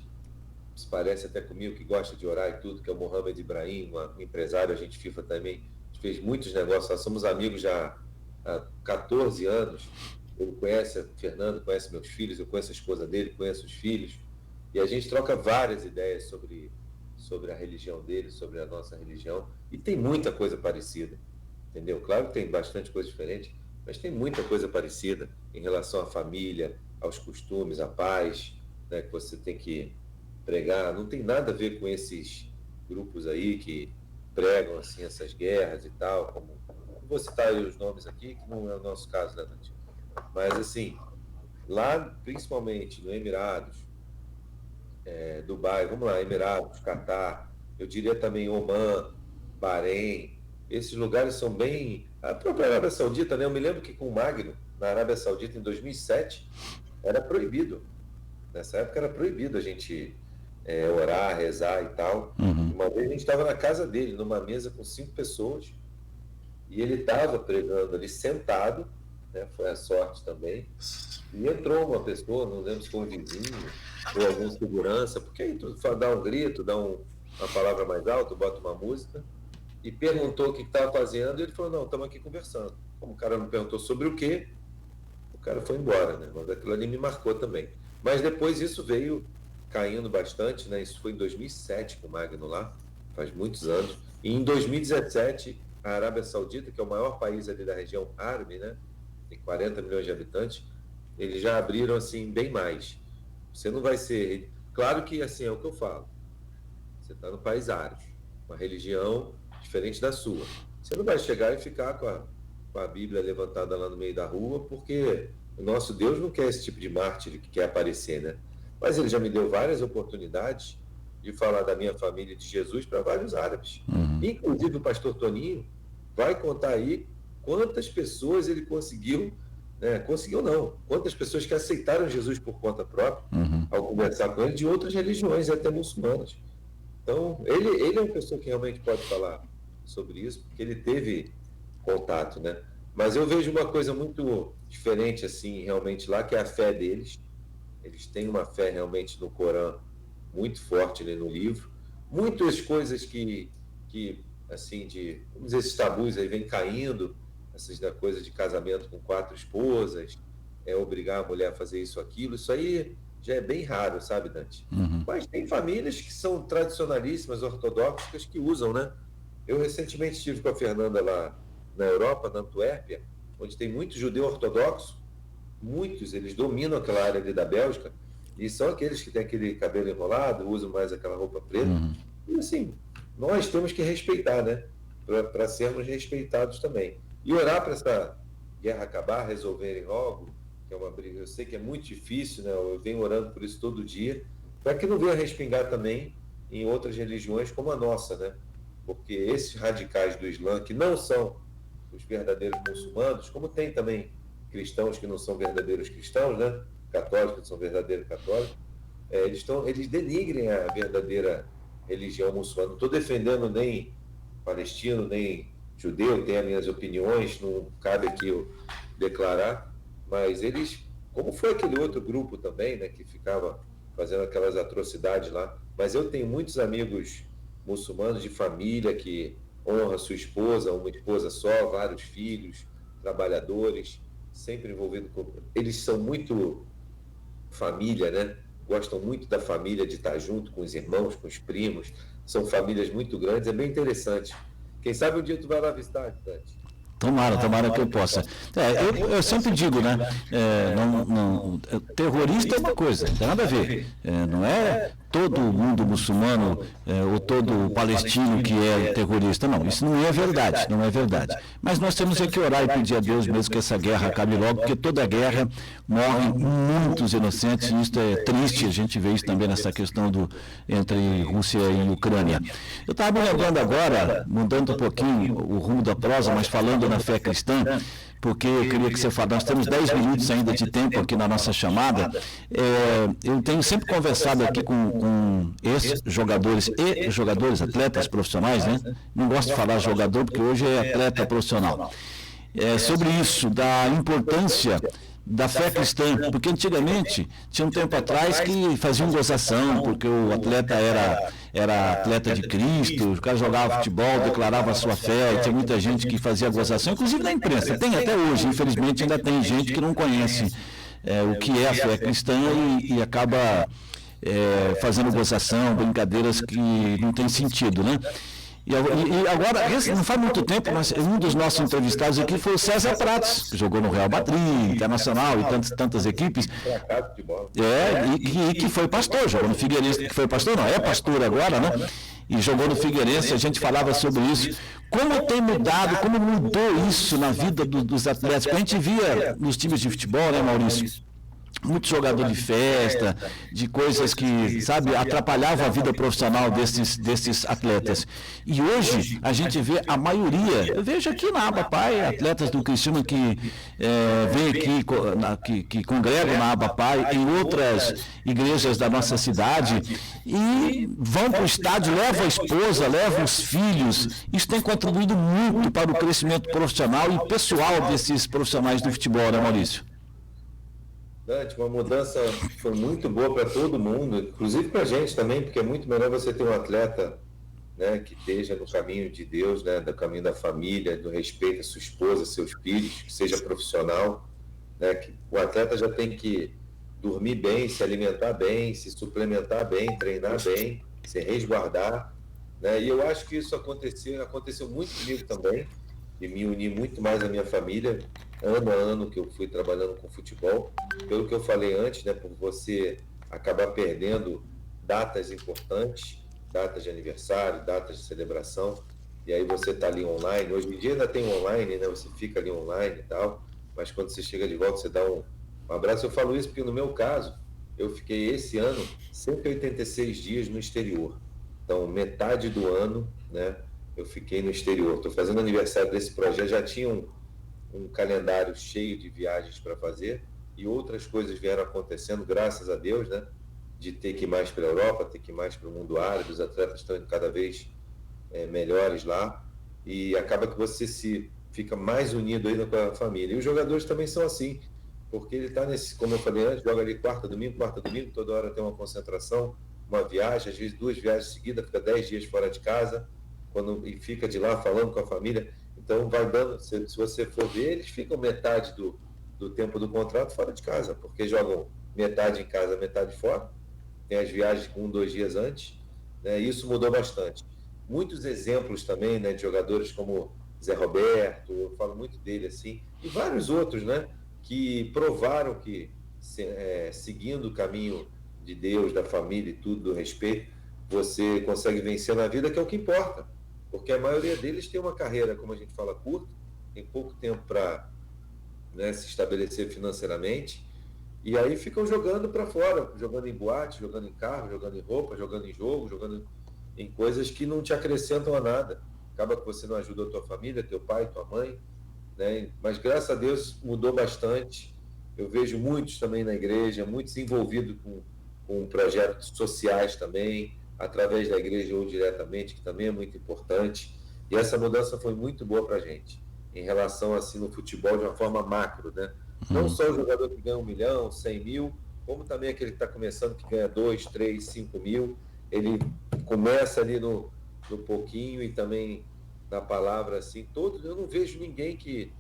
se parece até comigo, que gosta de orar e tudo, que é o Mohamed Ibrahim, um empresário, a gente FIFA também, a gente fez muitos negócios, nós somos amigos já há 14 anos. Ele conhece a Fernando, conhece meus filhos, eu conheço a esposa dele, conheço os filhos, e a gente troca várias ideias sobre a religião dele, sobre a nossa religião, e tem muita coisa parecida, entendeu? Claro que tem bastante coisa diferente, mas tem muita coisa parecida em relação à família, aos costumes, à paz, né, que você tem que pregar. Não tem nada a ver com esses grupos aí que pregam assim, essas guerras e tal, como vou citar aí os nomes aqui, que não é o nosso caso, né, Dante? Mas assim, lá principalmente no Emirados, Dubai, vamos lá, Emirados, Catar, eu diria também Omã, Bahrein, esses lugares são bem... A própria Arábia Saudita, né? Eu me lembro que com o Magno, na Arábia Saudita, em 2007, era proibido. Nessa época era proibido a gente orar, rezar e tal. Uma vez a gente estava na casa dele, numa mesa com 5 pessoas, e ele estava pregando ali sentado, né? Foi a sorte também, e entrou uma pessoa, não lembro se foi um vizinho ou algum segurança, porque aí tu dá um grito, dá uma palavra mais alta, bota uma música, e perguntou o que estava fazendo, e ele falou, não, estamos aqui conversando. Como o cara não perguntou sobre o quê, o cara foi embora, né? Mas aquilo ali me marcou também. Mas depois isso veio caindo bastante, né? Isso foi em 2007 com o Magno lá, faz muitos anos. E em 2017, a Arábia Saudita, que é o maior país ali da região árabe, né? Tem 40 milhões de habitantes, eles já abriram assim bem mais. Você não vai ser... Claro que assim é o que eu falo. Você está no país árabe, uma religião diferente da sua. Você não vai chegar e ficar com a Bíblia levantada lá no meio da rua, porque o nosso Deus não quer esse tipo de mártir que quer aparecer, né? Mas ele já me deu várias oportunidades de falar da minha família de Jesus para vários árabes. Inclusive o pastor Toninho vai contar aí quantas pessoas ele conseguiu, né? Conseguiu não, quantas pessoas que aceitaram Jesus por conta própria, ao conversar com ele, de outras religiões, até muçulmanas. Então, ele é uma pessoa que realmente pode falar sobre isso, porque ele teve contato, né? Mas eu vejo uma coisa muito diferente, assim, realmente lá, que é a fé deles. Eles têm uma fé realmente no Corão muito forte ali no livro. Muitas coisas que assim, vamos dizer, esses tabus aí vem caindo, essas da coisa de casamento com 4 esposas, obrigar a mulher a fazer isso, aquilo, isso aí já é bem raro, sabe, Dante? Uhum. Mas tem famílias que são tradicionalíssimas, ortodoxas, que usam, né? Eu recentemente estive com a Fernanda lá na Europa, na Antuérpia, onde tem muito judeu ortodoxo, muitos, eles dominam aquela área ali da Bélgica, e são aqueles que têm aquele cabelo enrolado, usam mais aquela roupa preta. Uhum. E assim, nós temos que respeitar, né? Para sermos respeitados também. E orar para essa guerra acabar, resolverem logo, que é uma briga, eu sei que é muito difícil, né? Eu venho orando por isso todo dia, para que não venha respingar também em outras religiões como a nossa, né? Porque esses radicais do Islã, que não são os verdadeiros muçulmanos, como tem também cristãos que não são verdadeiros cristãos, né? Católicos que não são verdadeiros católicos, eles denigrem a verdadeira religião muçulmana. Não estou defendendo nem palestino, nem judeu, tenho as minhas opiniões, não cabe aqui eu declarar, mas eles, como foi aquele outro grupo também, né, que ficava fazendo aquelas atrocidades lá, mas eu tenho muitos amigos muçulmanos de família que honra sua esposa, uma esposa só, vários filhos, trabalhadores, sempre envolvido com... Eles são muito família, né? Gostam muito da família, de estar junto com os irmãos, com os primos. São famílias muito grandes, é bem interessante. Quem sabe um dia tu vai lá visitar, Dante. Tomara que eu possa. Eu sempre digo, né? Terrorista é uma coisa, não tem nada a ver. Não é todo mundo muçulmano ou todo palestino que é terrorista, não. Isso não é verdade, não é verdade. Mas nós temos que orar e pedir a Deus mesmo que essa guerra acabe logo, porque toda guerra morrem muitos inocentes e isso é triste. A gente vê isso também nessa questão entre Rússia e Ucrânia. Eu estava me lembrando agora, mudando um pouquinho o rumo da prosa, mas falando na fé cristã, porque eu queria que você falasse, nós temos 10 minutos ainda de tempo aqui na nossa chamada. Eu tenho sempre conversado aqui com ex-jogadores e jogadores, atletas profissionais, né? Não gosto de falar jogador, porque hoje é atleta profissional. Sobre isso, da importância da fé cristã, porque antigamente, tinha um tempo atrás que faziam gozação, porque o atleta era atleta de Cristo, o cara jogava futebol, declarava a sua fé, e tinha muita gente que fazia gozação, inclusive na imprensa, tem até hoje, infelizmente ainda tem gente que não conhece o que é a fé cristã e acaba fazendo gozação, brincadeiras que não tem sentido, né? E agora, não faz muito tempo, um dos nossos entrevistados aqui foi o César Prates, que jogou no Real Madrid, Internacional e tantas equipes. E que foi pastor, jogou no Figueirense, que foi pastor, não, é pastor agora, né? E jogou no Figueirense, a gente falava sobre isso. Como tem mudado, como mudou isso na vida dos atletas? Porque a gente via nos times de futebol, né, Maurício? Muito jogador de festa, de coisas que, sabe, atrapalhavam a vida profissional desses atletas. E hoje a gente vê a maioria, eu vejo aqui na Aba Pai, atletas do Criciúma que vêm aqui, que congregam na Aba Pai, em outras igrejas da nossa cidade, e vão para o estádio, levam a esposa, levam os filhos. Isso tem contribuído muito para o crescimento profissional e pessoal desses profissionais do futebol, né, Maurício? Dante, uma mudança foi muito boa para todo mundo, inclusive para a gente também, porque é muito melhor você ter um atleta, né, que esteja no caminho de Deus, né, do caminho da família, do respeito à sua esposa, seus filhos, que seja profissional, né, que o atleta já tem que dormir bem, se alimentar bem, se suplementar bem, treinar bem, se resguardar, né, e eu acho que isso aconteceu muito comigo também, e me uni muito mais à minha família, ano a ano que eu fui trabalhando com futebol, pelo que eu falei antes, né, por você acabar perdendo datas importantes, datas de aniversário, datas de celebração, e aí você está ali online. Hoje em dia ainda tem online, né, você fica ali online e tal, mas quando você chega de volta você dá um abraço. Eu falo isso porque no meu caso, eu fiquei esse ano 186 dias no exterior, então metade do ano, né, eu fiquei no exterior. Estou fazendo aniversário desse projeto, já tinha um calendário cheio de viagens para fazer e outras coisas vieram acontecendo, graças a Deus, né? de ter que ir mais para a Europa, ter que ir mais para o mundo árabe, os atletas estão cada vez melhores lá, e acaba que você se fica mais unido ainda com a família. E os jogadores também são assim, porque ele está nesse, como eu falei antes, joga ali quarta, domingo, toda hora tem uma concentração, uma viagem, às vezes 2 viagens seguidas, fica 10 dias fora de casa, e fica de lá falando com a família. Então vai dando, se você for ver, eles ficam metade do tempo do contrato fora de casa, porque jogam metade em casa, metade fora, tem as viagens 1, 2 dias antes, né? Isso mudou bastante. Muitos exemplos também, né, de jogadores como Zé Roberto, eu falo muito dele assim, e vários outros, né, que provaram que seguindo o caminho de Deus, da família e tudo, do respeito, você consegue vencer na vida, que é o que importa, porque a maioria deles tem uma carreira, como a gente fala, curta, tem pouco tempo para, né, se estabelecer financeiramente, e aí ficam jogando para fora, jogando em boate, jogando em carro, jogando em roupa, jogando em jogo, jogando em coisas que não te acrescentam a nada. Acaba que você não ajudou a tua família, teu pai, tua mãe, né? Mas graças a Deus mudou bastante. Eu vejo muitos também na igreja, muitos envolvidos com projetos sociais também, através da igreja ou diretamente, que também é muito importante. E essa mudança foi muito boa para a gente, em relação assim no futebol de uma forma macro, né? Não só o jogador que ganha 1 milhão, 100 mil, como também aquele que está começando, que ganha 2, 3, 5 mil. Ele começa ali no pouquinho e também na palavra, assim, todos. Eu não vejo ninguém que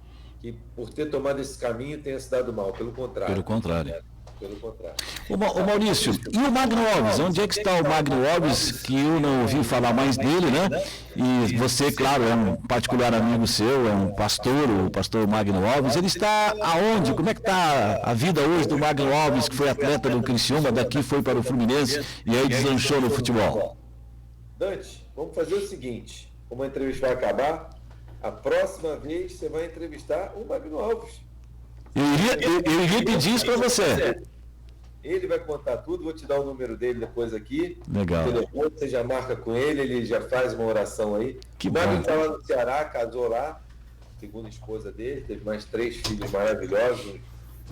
por ter tomado esse caminho tenha se dado mal, pelo contrário. Pelo contrário. Pelo contrário. Ô Maurício, e o Magno Alves? Onde é que está o Magno Alves, que eu não ouvi falar mais dele, né? E você, claro, é um particular amigo seu, é um pastor, o pastor Magno Alves. Ele está aonde? Como é que está a vida hoje do Magno Alves, que foi atleta do Criciúma, daqui foi para o Fluminense e aí deslanchou no futebol? Dante, vamos fazer o seguinte, como a entrevista vai acabar, a próxima vez você vai entrevistar o Magno Alves. Eu iria pedir isso para você. Ele vai contar tudo, vou te dar o número dele depois aqui. Legal. Telefone, você já marca com ele já faz uma oração aí. Que o Magno está lá no Ceará, casou lá, segunda esposa dele, teve mais 3 filhos maravilhosos,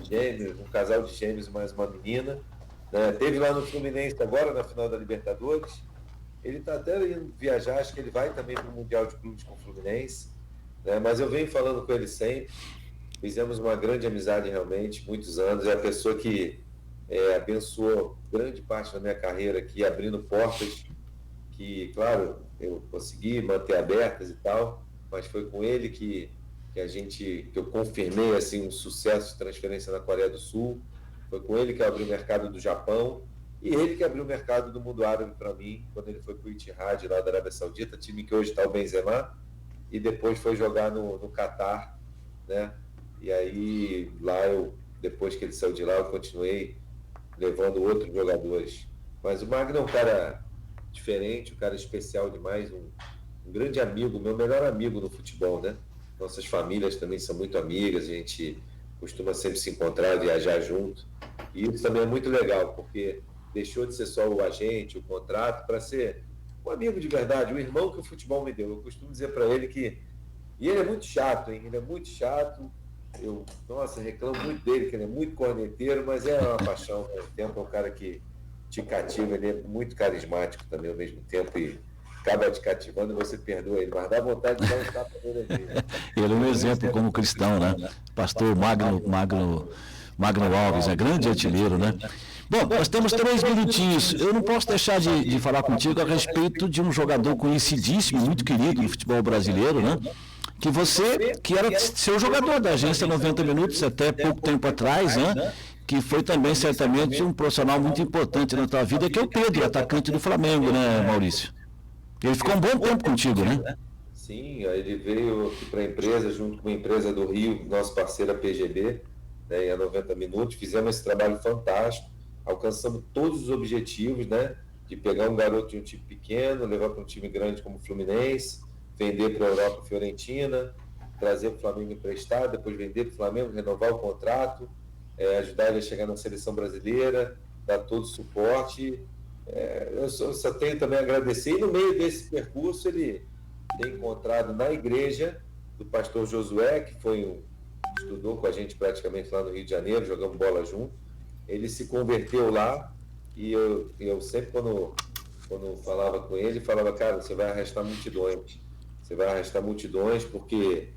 gêmeos, um casal de gêmeos e mais uma menina. Né? Teve lá no Fluminense agora, na final da Libertadores. Ele está até indo viajar, acho que ele vai também para o Mundial de Clubes com o Fluminense. Né? Mas eu venho falando com ele sempre. Fizemos uma grande amizade realmente, muitos anos. É a pessoa que abençoou grande parte da minha carreira aqui, abrindo portas que, claro, eu consegui manter abertas e tal, mas foi com ele que eu confirmei assim, um sucesso de transferência na Coreia do Sul. Foi com ele que eu abri o mercado do Japão e ele que abriu o mercado do mundo árabe para mim, quando ele foi para o Ittihad, lá da Arábia Saudita, time que hoje está o Benzema, e depois foi jogar no Catar, né? E aí, lá depois que ele saiu de lá, eu continuei levando outros jogadores. Mas o Magno é um cara diferente, um cara especial demais, um grande amigo, meu melhor amigo no futebol, né? Nossas famílias também são muito amigas, a gente costuma sempre se encontrar, viajar junto. E isso também é muito legal, porque deixou de ser só o agente, o contrato, para ser um amigo de verdade, o irmão que o futebol me deu. Eu costumo dizer para ele que... E ele é muito chato, hein? Ele é muito chato. Reclamo muito dele, que ele é muito corneteiro, mas é uma paixão ao mesmo tempo, é um cara que te cativa, ele é muito carismático também ao mesmo tempo e acaba te cativando e você perdoa ele, mas dá vontade de dar um tapa nele. Ele é um exemplo como cristão, né? Pastor Magno Alves, é grande artilheiro, né? Bom, nós temos 3 minutinhos. Eu não posso deixar de falar contigo a respeito de um jogador conhecidíssimo, muito querido no futebol brasileiro, né? Que era seu jogador da agência 90 Minutos até pouco tempo atrás, né? Que foi também certamente um profissional muito importante na tua vida, que é o Pedro, atacante do Flamengo, né, Maurício? Ele ficou um bom tempo contigo, né? Sim, ele veio aqui para a empresa, junto com a empresa do Rio, nosso parceiro a PGB, né, e a 90 Minutos, fizemos esse trabalho fantástico, alcançamos todos os objetivos, né? De pegar um garoto de um time pequeno, levar para um time grande como o Fluminense, vender para a Europa, Fiorentina, trazer para o Flamengo emprestado, depois vender para o Flamengo, renovar o contrato, ajudar ele a chegar na seleção brasileira, dar todo o suporte. Eu só tenho também a agradecer. E no meio desse percurso ele tem encontrado na igreja do pastor Josué, que estudou com a gente praticamente lá no Rio de Janeiro, jogamos bola junto. Ele se converteu lá E eu sempre, quando falava com ele, falava, cara, você vai arrastar multidões. Você vai arrastar multidões porque,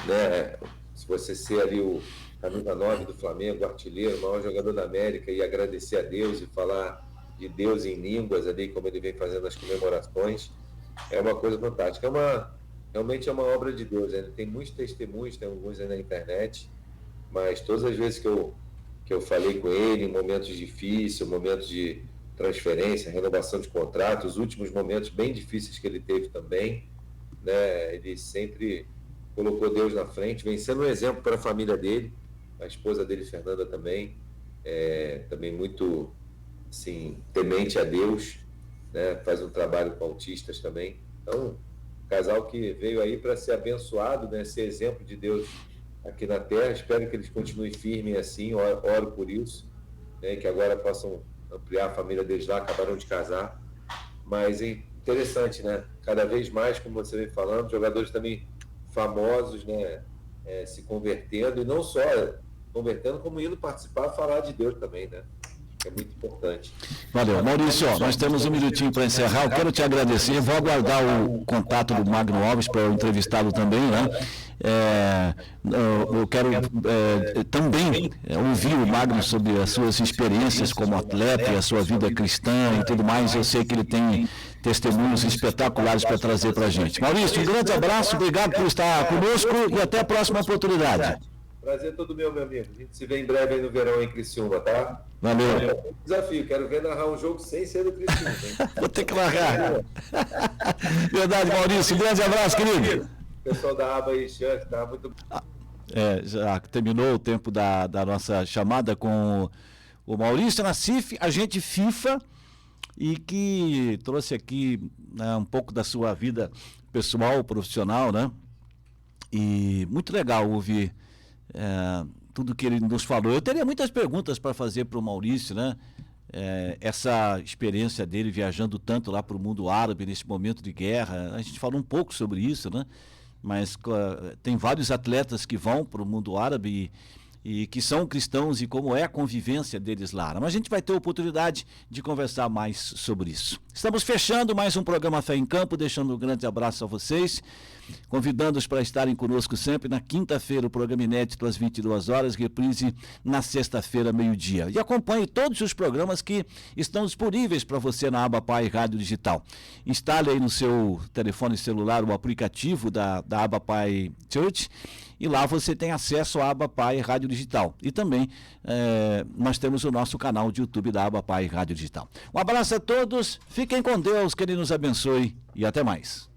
né, se você ser ali o camisa 9 do Flamengo, artilheiro, o maior jogador da América, e agradecer a Deus e falar de Deus em línguas ali, como ele vem fazendo as comemorações, é uma coisa fantástica. Realmente é uma obra de Deus. Né? Tem muitos testemunhos, tem alguns aí na internet, mas todas as vezes que eu falei com ele, em momentos difíceis, momentos de transferência, renovação de contrato, os últimos momentos bem difíceis que ele teve também, né? Ele sempre colocou Deus na frente, vem sendo um exemplo para a família dele, a esposa dele, Fernanda, também, também muito, assim, temente a Deus, né? Faz um trabalho com autistas também. Então, um casal que veio aí para ser abençoado, né? Ser exemplo de Deus aqui na Terra. Espero que eles continuem firmes assim, oro por isso, né? Que agora possam ampliar a família deles lá, acabaram de casar. Mas é interessante, né? Cada vez mais, como você vem falando, jogadores também famosos, né? Se convertendo, e não só convertendo, como indo participar, falar de Deus também, né? É muito importante. Valeu. Maurício, nós temos um minutinho para encerrar. Eu quero te agradecer. Vou aguardar o contato do Magno Alves para eu entrevistá-lo também, né? Eu quero também ouvir o Magno sobre as suas experiências como atleta e a sua vida cristã e tudo mais. Eu sei que ele tem testemunhos espetaculares para trazer para a gente. Maurício, um grande abraço, obrigado por estar conosco e até a próxima oportunidade. Prazer todo meu amigo. A gente se vê em breve aí no verão em Criciúma, tá? Valeu. Desafio, quero ver narrar um jogo sem ser do Criciúma, hein? Vou ter que largar. Verdade, Maurício. Um grande abraço, querido. Pessoal da aba aí, Chuck, tá muito... Já terminou o tempo da nossa chamada com o Maurício Nassif, agente FIFA, e que trouxe aqui, né, um pouco da sua vida pessoal, profissional, né? E muito legal ouvir tudo que ele nos falou. Eu teria muitas perguntas para fazer para o Maurício, né? Essa experiência dele viajando tanto lá para o mundo árabe nesse momento de guerra, a gente falou um pouco sobre isso, né? Mas tem vários atletas que vão para o mundo árabe e que são cristãos e como é a convivência deles lá. Mas a gente vai ter oportunidade de conversar mais sobre isso. Estamos fechando mais um programa Fé em Campo, deixando um grande abraço a vocês, convidando-os para estarem conosco sempre na quinta-feira, o programa inédito às 22 horas, reprise na sexta-feira, meio-dia. E acompanhe todos os programas que estão disponíveis para você na aba Pai Rádio Digital. Instale aí no seu telefone celular o aplicativo da aba Pai Church, e lá você tem acesso à aba Pai Rádio Digital. E também nós temos o nosso canal de YouTube da aba Pai Rádio Digital. Um abraço a todos, fiquem com Deus, que Ele nos abençoe e até mais.